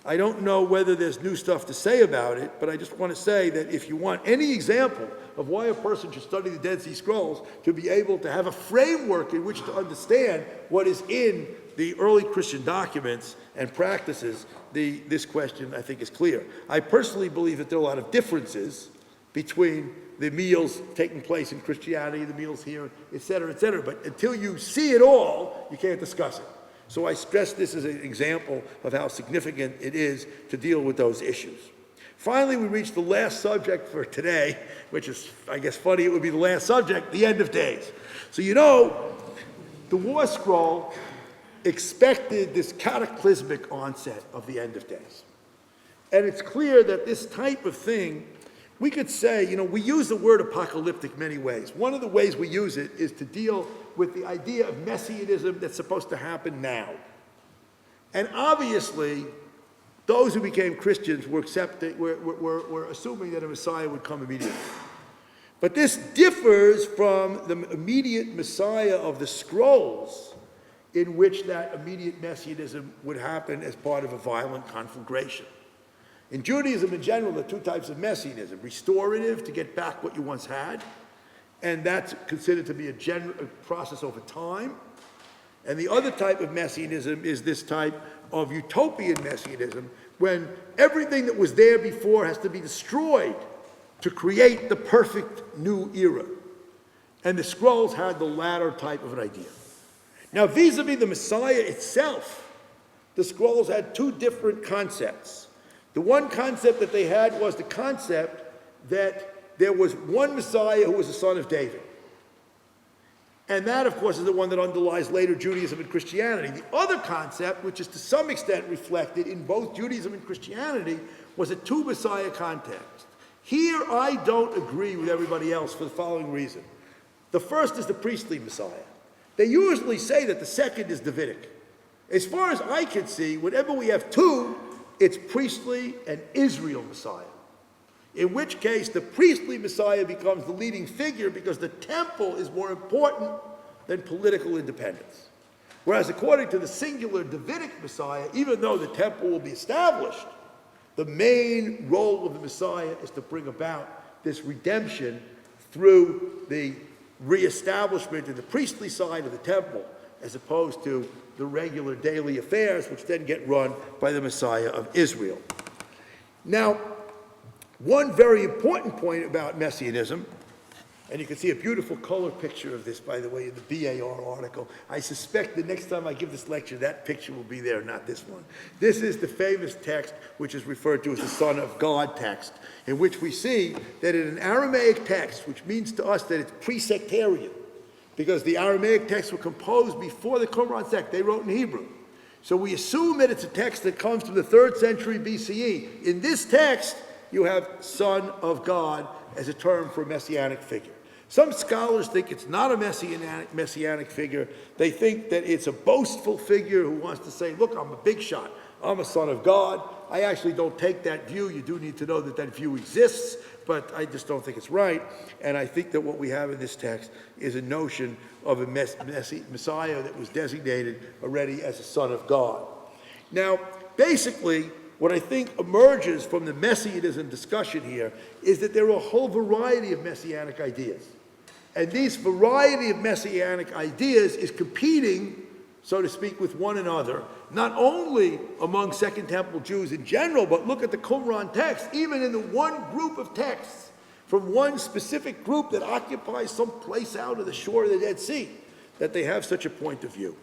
I don't know whether there's new stuff to say about it, but I just want to say that if you want any example of why a person should study the Dead Sea Scrolls, to be able to have a framework in which to understand what is in the early Christian documents and practices, this question, I think, is clear. I personally believe that there are a lot of differences between the meals taking place in Christianity, the meals here, et cetera, but until you see it all, you can't discuss it. So I stress this as an example of how significant it is to deal with those issues. Finally, we reach the last subject for today, which is, I guess, funny, it would be the last subject, the end of days. So you know, the War Scroll expected this cataclysmic onset of the end of days. And it's clear that this type of thing, we could say, you know, we use the word apocalyptic many ways. One of the ways we use it is to deal with the idea of messianism that's supposed to happen now. And obviously, those who became Christians were assuming that a Messiah would come immediately. But this differs from the immediate Messiah of the scrolls, in which that immediate messianism would happen as part of a violent conflagration. In Judaism in general, there are two types of messianism: restorative, to get back what you once had, and that's considered to be a process over time. And the other type of messianism is this type of utopian messianism, when everything that was there before has to be destroyed to create the perfect new era. And the scrolls had the latter type of an idea. Now, vis-a-vis the Messiah itself, the scrolls had two different concepts. The one concept that they had was the concept that there was one Messiah who was the son of David. And that, of course, is the one that underlies later Judaism and Christianity. The other concept, which is to some extent reflected in both Judaism and Christianity, was a two-Messiah context. Here, I don't agree with everybody else for the following reason. The first is the priestly Messiah. They usually say that the second is Davidic. As far as I can see, whenever we have two, it's priestly and Israel Messiah. In which case, the priestly Messiah becomes the leading figure because the temple is more important than political independence. Whereas according to the singular Davidic Messiah, even though the temple will be established, the main role of the Messiah is to bring about this redemption through the reestablishment of the priestly side of the temple, as opposed to the regular daily affairs, which then get run by the Messiah of Israel. Now, one very important point about Messianism, and you can see a beautiful color picture of this, by the way, in the BAR article. I suspect the next time I give this lecture, that picture will be there, not this one. This is the famous text, which is referred to as the Son of God text, in which we see that in an Aramaic text, which means to us that it's pre-sectarian, because the Aramaic texts were composed before the Qumran sect. They wrote in Hebrew. So we assume that it's a text that comes from the 3rd century BCE. In this text, you have Son of God as a term for a messianic figure. Some scholars think it's not a messianic figure. They think that it's a boastful figure who wants to say, look, I'm a big shot. I'm a son of God. I actually don't take that view. You do need to know that that view exists, but I just don't think it's right. And I think that what we have in this text is a notion of a Messiah that was designated already as a son of God. Now, basically, what I think emerges from the messianism discussion here is that there are a whole variety of messianic ideas. And this variety of messianic ideas is competing so to speak, with one another, not only among Second Temple Jews in general, but look at the Qumran text, even in the one group of texts from one specific group that occupies some place out of the shore of the Dead Sea, that they have such a point of view.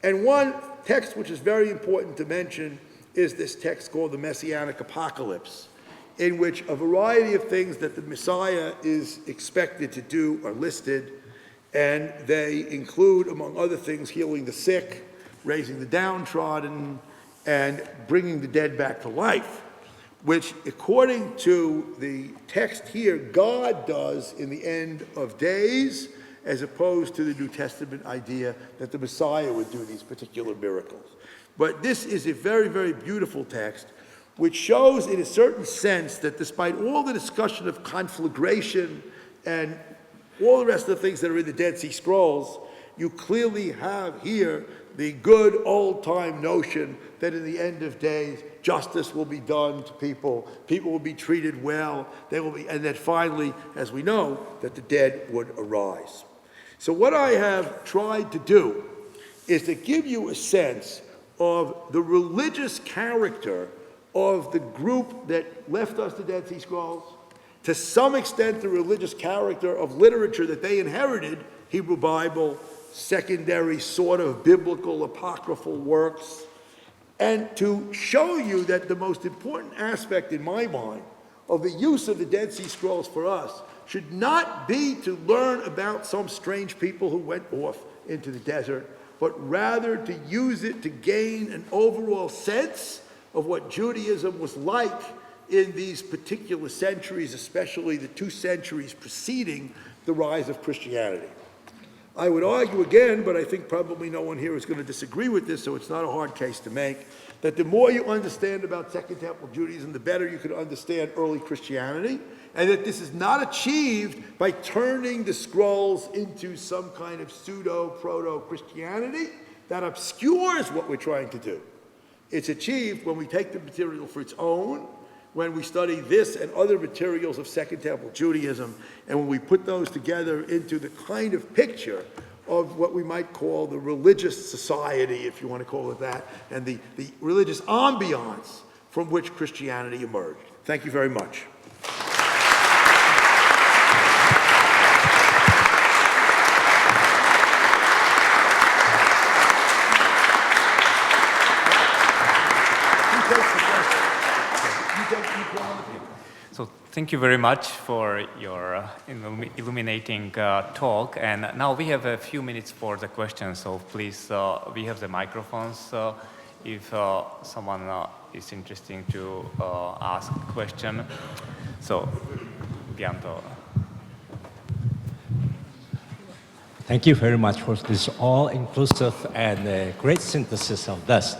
And one text which is very important to mention is this text called the Messianic Apocalypse, in which a variety of things that the Messiah is expected to do are listed, and they include, among other things, healing the sick, raising the downtrodden, and bringing the dead back to life, which, according to the text here, God does in the end of days, as opposed to the New Testament idea that the Messiah would do these particular miracles. But this is a very, very beautiful text, which shows in a certain sense that despite all the discussion of conflagration and all the rest of the things that are in the Dead Sea Scrolls, you clearly have here the good old-time notion that in the end of days, justice will be done to people, people will be treated well, and that finally, as we know, that the dead would arise. So what I have tried to do is to give you a sense of the religious character of the group that left us the Dead Sea Scrolls, to some extent the religious character of literature that they inherited, Hebrew Bible, secondary sort of biblical apocryphal works, and to show you that the most important aspect in my mind of the use of the Dead Sea Scrolls for us should not be to learn about some strange people who went off into the desert, but rather to use it to gain an overall sense of what Judaism was like in these particular centuries, especially the 2 centuries preceding the rise of Christianity. I would argue again, but I think probably no one here is going to disagree with this, so it's not a hard case to make, that the more you understand about Second Temple Judaism, the better you can understand early Christianity, and that this is not achieved by turning the scrolls into some kind of pseudo-proto-Christianity that obscures what we're trying to do. It's achieved when we take the material for its own, when we study this and other materials of Second Temple Judaism, and when we put those together into the kind of picture of what we might call the religious society, if you want to call it that, and the religious ambiance from which Christianity emerged. Thank you very much. So thank you very much for your illuminating talk. And now we have a few minutes for the questions. So please, we have the microphones. If someone is interested to ask a question. So, Bianto. Thank you very much for this all-inclusive and great synthesis of this.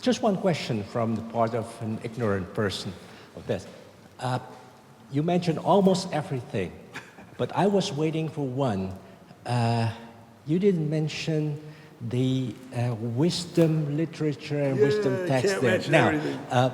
Just one question from the part of an ignorant person of this. You mentioned almost everything, but I was waiting for one. You didn't mention the wisdom literature and wisdom text there. Now,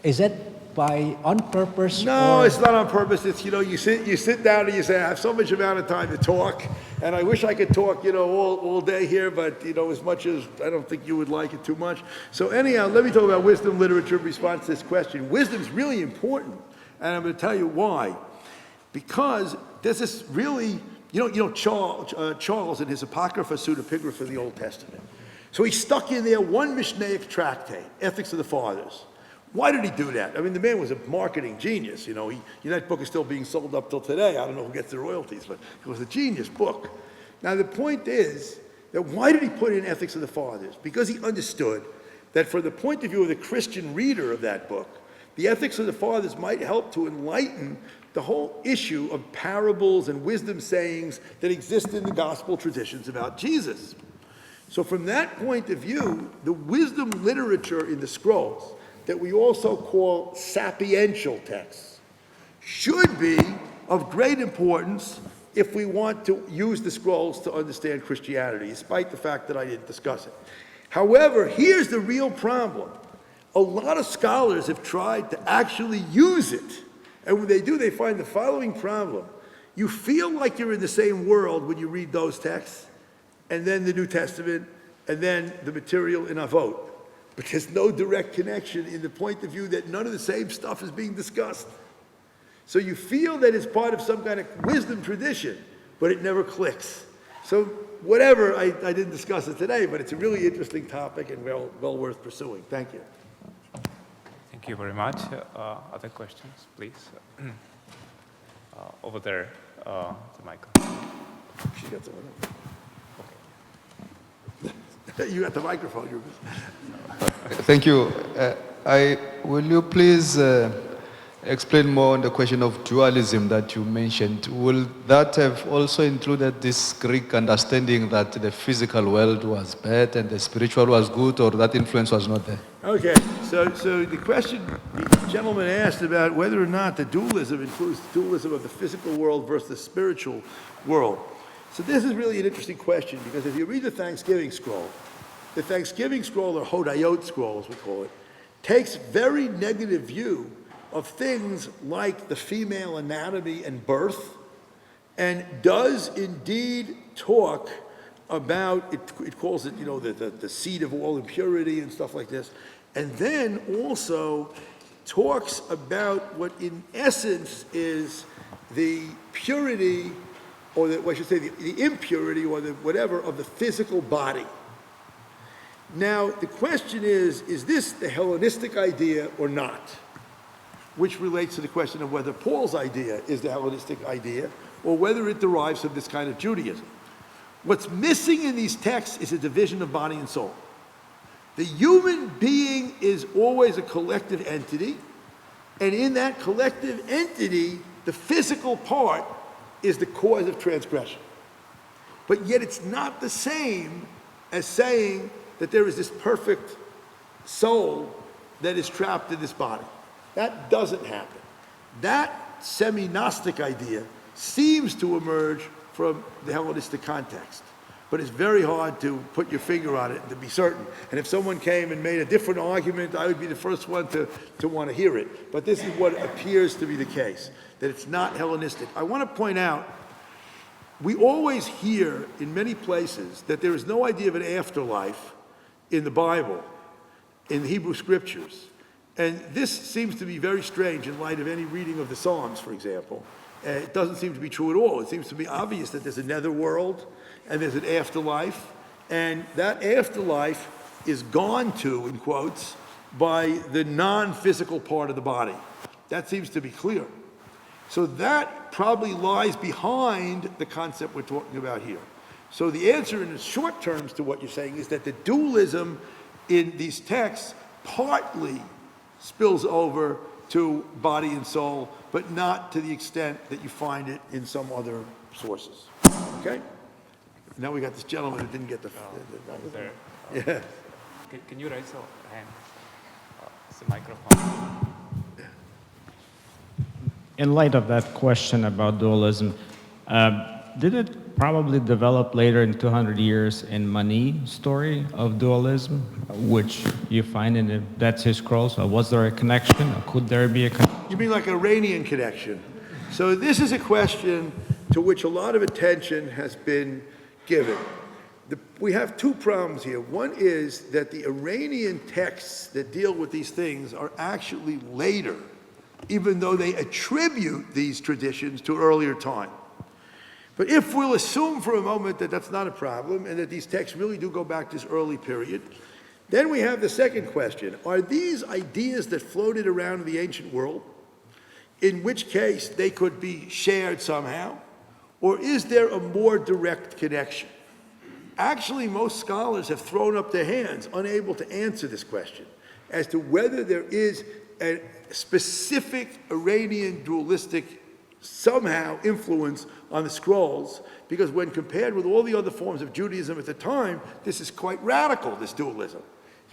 is that on purpose? No, it's not on purpose. It's, you sit down and you say, I have so much amount of time to talk, and I wish I could talk, all day here, but, as much as I don't think you would like it too much. So anyhow, let me talk about wisdom literature in response to this question. Wisdom's really important, and I'm going to tell you why. Because there's this really, Charles in his Apocrypha, Pseudepigrapha of the Old Testament. So he stuck in there one Mishnaic tractate, Ethics of the Fathers. Why did he do that? I mean, the man was a marketing genius. That book is still being sold up till today. I don't know who gets the royalties, but it was a genius book. Now, the point is that why did he put in Ethics of the Fathers? Because he understood that from the point of view of the Christian reader of that book, the Ethics of the Fathers might help to enlighten the whole issue of parables and wisdom sayings that exist in the gospel traditions about Jesus. So from that point of view, the wisdom literature in the scrolls, that we also call sapiential texts, should be of great importance if we want to use the scrolls to understand Christianity, despite the fact that I didn't discuss it. However, here's the real problem. A lot of scholars have tried to actually use it, and when they do, they find the following problem. You feel like you're in the same world when you read those texts, and then the New Testament, and then the material in Avot. But there's no direct connection in the point of view that none of the same stuff is being discussed. So you feel that it's part of some kind of wisdom tradition, but it never clicks. So whatever, I didn't discuss it today, but it's a really interesting topic and well worth pursuing. Thank you. Thank you very much. Other questions, please? Over there, the microphone. She got the one. Okay. You got the microphone. Thank you. Will you please explain more on the question of dualism that you mentioned? Will that have also included this Greek understanding that the physical world was bad and the spiritual was good, or that influence was not there? Okay, so the question the gentleman asked about whether or not the dualism includes dualism of the physical world versus the spiritual world. So this is really an interesting question, because if you read the Thanksgiving scroll, or Hodayot scroll as we call it, takes very negative view of things like the female anatomy and birth, and does indeed talk about, it calls it, you know, the seed of all impurity and stuff like this, and then also talks about what in essence is the purity, or I should say the impurity, or the whatever, of the physical body. Now, the question is this the Hellenistic idea or not? Which relates to the question of whether Paul's idea is the Hellenistic idea, or whether it derives from this kind of Judaism. What's missing in these texts is a division of body and soul. The human being is always a collective entity, and in that collective entity, the physical part is the cause of transgression. But yet it's not the same as saying that there is this perfect soul that is trapped in this body. That doesn't happen. That semi-Gnostic idea seems to emerge from the Hellenistic context, but it's very hard to put your finger on it and to be certain. And if someone came and made a different argument, I would be the first one to want to hear it. But this is what appears to be the case, that it's not Hellenistic. I want to point out, we always hear in many places that there is no idea of an afterlife in the Bible, in the Hebrew scriptures. And this seems to be very strange in light of any reading of the Psalms, for example. It doesn't seem to be true at all. It seems to be obvious that there's a netherworld and there's an afterlife, and that afterlife is gone to, in quotes, by the non-physical part of the body. That seems to be clear. So that probably lies behind the concept we're talking about here. So the answer in the short terms to what you're saying is that the dualism in these texts partly spills over to body and soul, but not to the extent that you find it in some other sources. Okay? Now we got this gentleman who didn't get the There. yeah. Can you raise your hand? It's the microphone. In light of that question about dualism, did it probably develop later in 200 years in Mani's story of dualism, which you find in the Dead Sea Scrolls? Was there a connection, or could there be a connection? You mean like an Iranian connection? So this is a question to which a lot of attention has been given. We have two problems here. One is that the Iranian texts that deal with these things are actually later, even though they attribute these traditions to earlier time. But if we'll assume for a moment that that's not a problem and that these texts really do go back to this early period, then we have the second question. Are these ideas that floated around in the ancient world, in which case they could be shared somehow, or is there a more direct connection? Actually, most scholars have thrown up their hands, unable to answer this question, as to whether there is a specific Iranian dualistic somehow influence on the scrolls, because when compared with all the other forms of Judaism at the time, this is quite radical, this dualism.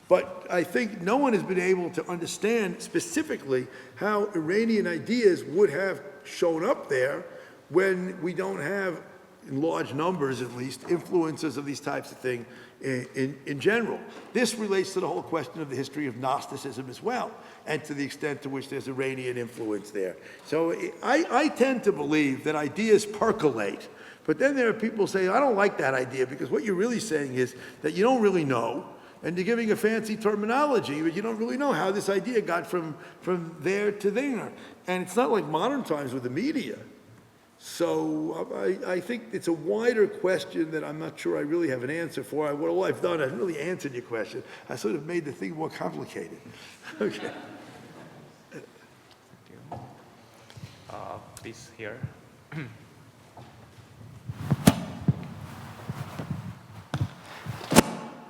But I think no one has been able to understand specifically how Iranian ideas would have shown up there when we don't have, in large numbers at least, influences of these types of things in general. This relates to the whole question of the history of Gnosticism as well, and to the extent to which there's Iranian influence there. So I tend to believe that ideas percolate But then there are people saying, I don't like that idea, because what you're really saying is that you don't really know, and you're giving a fancy terminology, but you don't really know how this idea got from there to there. And it's not like modern times with the media. So I think it's a wider question that I'm not sure I really have an answer for. All I've done, I've really answered your question. I sort of made the thing more complicated. Okay. Please here.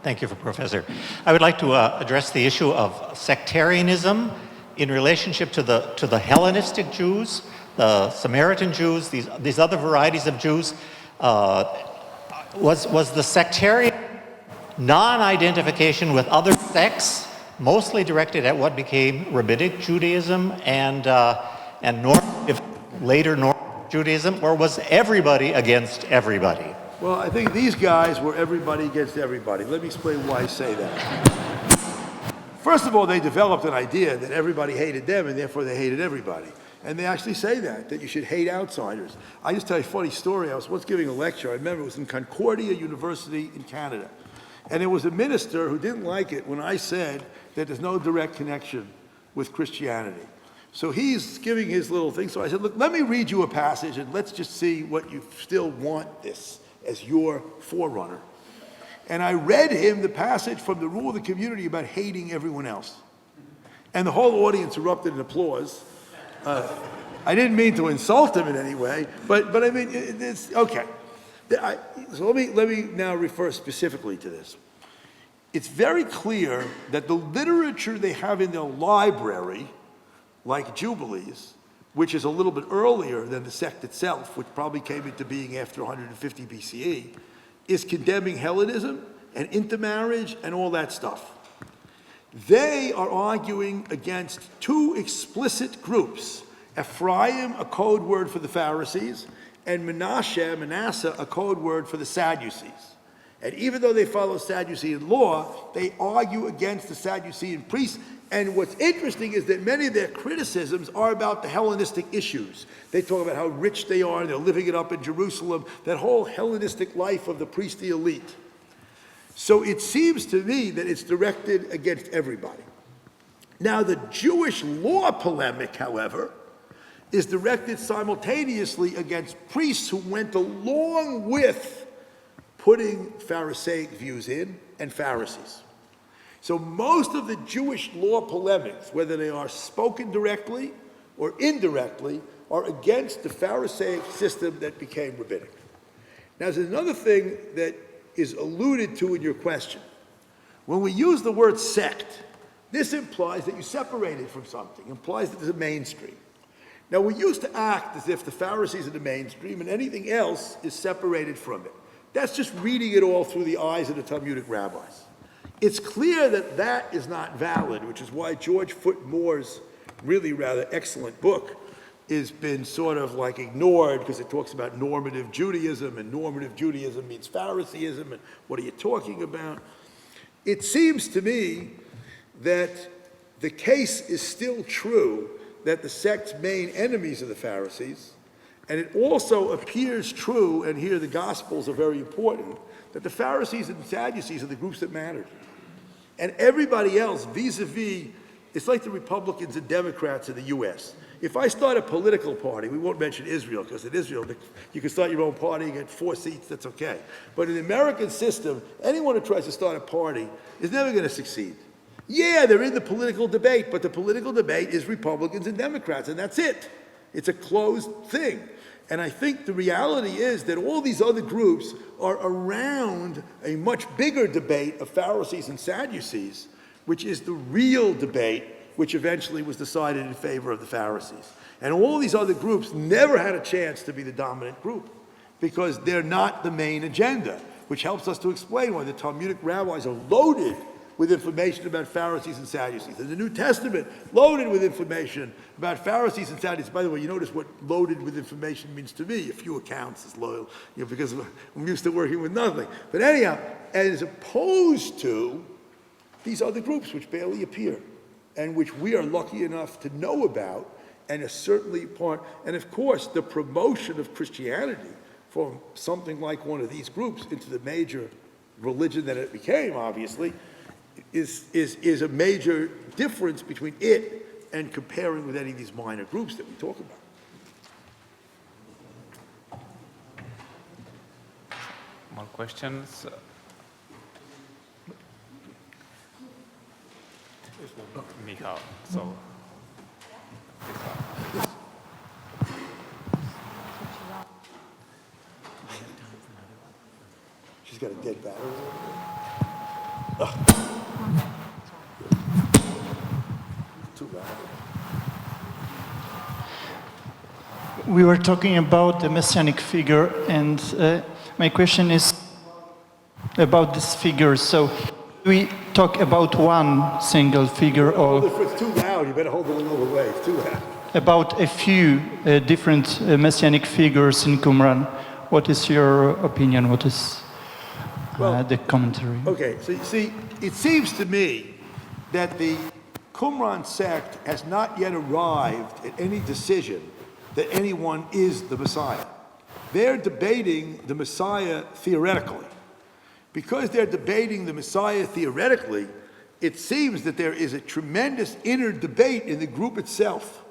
Thank you, Professor. I would like to address the issue of sectarianism in relationship to the Hellenistic Jews, the Samaritan Jews, these other varieties of Jews. Was the sectarian non-identification with other sects mostly directed at what became Rabbinic Judaism and later normative Judaism, or was everybody against everybody? Well, I think these guys were everybody against everybody. Let me explain why I say that. First of all, they developed an idea that everybody hated them and therefore they hated everybody. And they actually say that you should hate outsiders. I just tell you a funny story. I was once giving a lecture. I remember it was in Concordia University in Canada. And there was a minister who didn't like it when I said that there's no direct connection with Christianity. So he's giving his little thing. So I said, look, let me read you a passage and let's just see what you still want this as your forerunner. And I read him the passage from the Rule of the Community about hating everyone else. And the whole audience erupted in applause. I didn't mean to insult him in any way, but I mean, it's, okay. So let me now refer specifically to this. It's very clear that the literature they have in their library, like Jubilees, which is a little bit earlier than the sect itself, which probably came into being after 150 BCE, is condemning Hellenism and intermarriage and all that stuff. They are arguing against two explicit groups, Ephraim, a code word for the Pharisees, and Manasseh, a code word for the Sadducees. And even though they follow Sadducean law, they argue against the Sadducean priests. And what's interesting is that many of their criticisms are about the Hellenistic issues. They talk about how rich they are, and they're living it up in Jerusalem, that whole Hellenistic life of the priestly elite. So it seems to me that it's directed against everybody. Now, the Jewish law polemic, however, is directed simultaneously against priests who went along with putting Pharisaic views in and Pharisees. So most of the Jewish law polemics, whether they are spoken directly or indirectly, are against the Pharisaic system that became rabbinic. Now, there's another thing that is alluded to in your question. When we use the word sect, this implies that you separated from something, implies that there's a mainstream. Now, we used to act as if the Pharisees are the mainstream and anything else is separated from it. That's just reading it all through the eyes of the Talmudic rabbis. It's clear that that is not valid, which is why George Foot Moore's really rather excellent book has been sort of like ignored, because it talks about normative Judaism, and normative Judaism means Phariseeism, and what are you talking about? It seems to me that the case is still true that the sect's main enemies are the Pharisees, and it also appears true, and here the Gospels are very important, that the Pharisees and the Sadducees are the groups that mattered. And everybody else, vis-a-vis, it's like the Republicans and Democrats in the U.S. If I start a political party, we won't mention Israel, because in Israel, you can start your own party and get 4 seats, that's okay. But in the American system, anyone who tries to start a party is never going to succeed. Yeah, they're in the political debate, but the political debate is Republicans and Democrats, and that's it. It's a closed thing. And I think the reality is that all these other groups are around a much bigger debate of Pharisees and Sadducees, which is the real debate, which eventually was decided in favor of the Pharisees. And all these other groups never had a chance to be the dominant group, because they're not the main agenda, which helps us to explain why the Talmudic rabbis are loaded with information about Pharisees and Sadducees. And the New Testament, loaded with information about Pharisees and Sadducees. By the way, you notice what loaded with information means to me. A few accounts is loyal, because I'm used to working with nothing. But anyhow, as opposed to these other groups which barely appear, and which we are lucky enough to know about, and are certainly part, and of course, the promotion of Christianity from something like one of these groups into the major religion that it became, obviously, is a major difference between it and comparing with any of these minor groups that we talk about. More questions? Michal, so this one. She's got a dead battery. Too loud. We were talking about the messianic figure, and my question is about this figure. So we talk about one single figure, or If it's too loud, you better hold it a little away. It's too loud. about a few different messianic figures in Qumran. What is your opinion? What is the commentary? Okay, so you see, it seems to me that the Qumran sect has not yet arrived at any decision that anyone is the Messiah. They're debating the Messiah theoretically. Because they're debating the Messiah theoretically, it seems that there is a tremendous inner debate in the group itself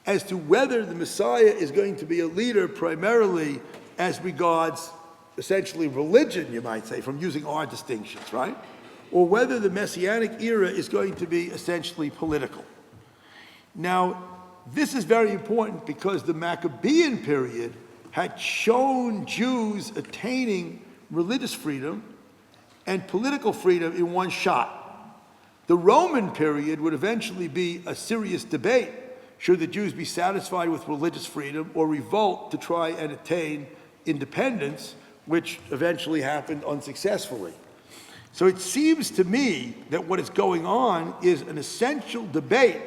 as to whether the Messiah is going to be a leader primarily as regards essentially religion, you might say, from using our distinctions, right? Or whether the Messianic era is going to be essentially political. Now, this is very important because the Maccabean period had shown Jews attaining religious freedom and political freedom in one shot. The Roman period would eventually be a serious debate. Should the Jews be satisfied with religious freedom or revolt to try and attain independence, which eventually happened unsuccessfully? So it seems to me that what is going on is an essential debate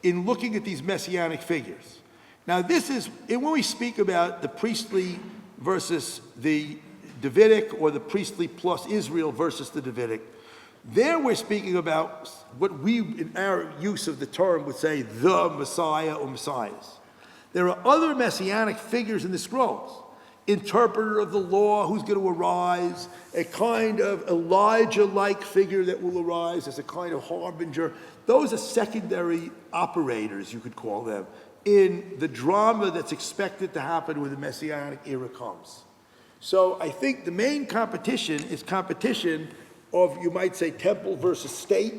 in looking at these messianic figures. Now this is, when we speak about the priestly versus the Davidic, or the priestly plus Israel versus the Davidic, there we're speaking about what we, in our use of the term, would say the Messiah or Messiahs. There are other messianic figures in the scrolls. Interpreter of the law who's going to arise, a kind of Elijah-like figure that will arise as a kind of harbinger. Those are secondary operators, you could call them, in the drama that's expected to happen when the Messianic era comes. So I think the main competition is competition of, you might say, temple versus state,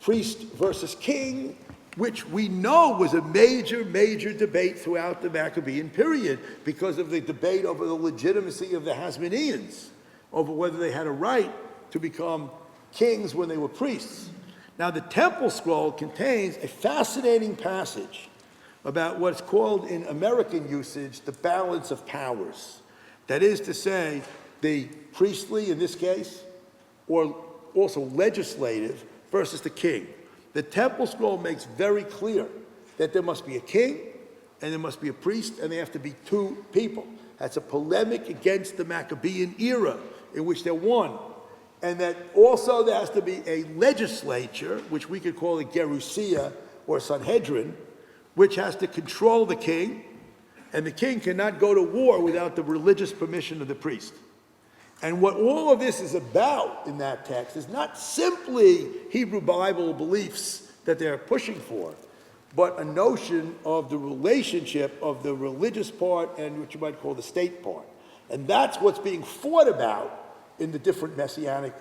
priest versus king, which we know was a major, major debate throughout the Maccabean period because of the debate over the legitimacy of the Hasmoneans, over whether they had a right to become kings when they were priests. Now, the temple scroll contains a fascinating passage about what's called in American usage the balance of powers. That is to say, the priestly, in this case, or also legislative versus the king. The temple scroll makes very clear that there must be a king and there must be a priest, and they have to be two people. That's a polemic against the Maccabean era in which they're one. And that also there has to be a legislature, which we could call a Gerousia or Sanhedrin, which has to control the king, and the king cannot go to war without the religious permission of the priest. And what all of this is about in that text is not simply Hebrew Bible beliefs that they're pushing for, but a notion of the relationship of the religious part and what you might call the state part. And that's what's being fought about in the different messianic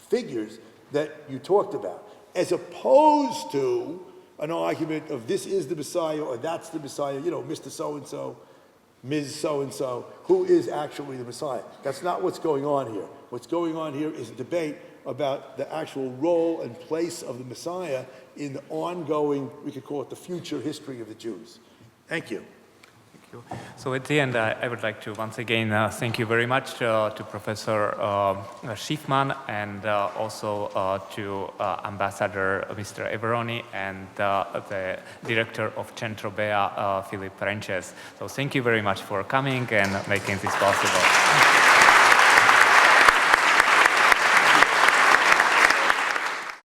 figures that you talked about, as opposed to an argument of this is the Messiah or that's the Messiah, you know, Mr. So-and-so, Ms. So-and-so, who is actually the Messiah. That's not what's going on here. What's going on here is a debate about the actual role and place of the Messiah in the ongoing, we could call it the future history of the Jews. Thank you. So at the end, I would like to once again thank you very much to Professor Schiffman and also to Ambassador Mr. Everoni and the Director of Centro Bea, Philip Renches. So thank you very much for coming and making this possible.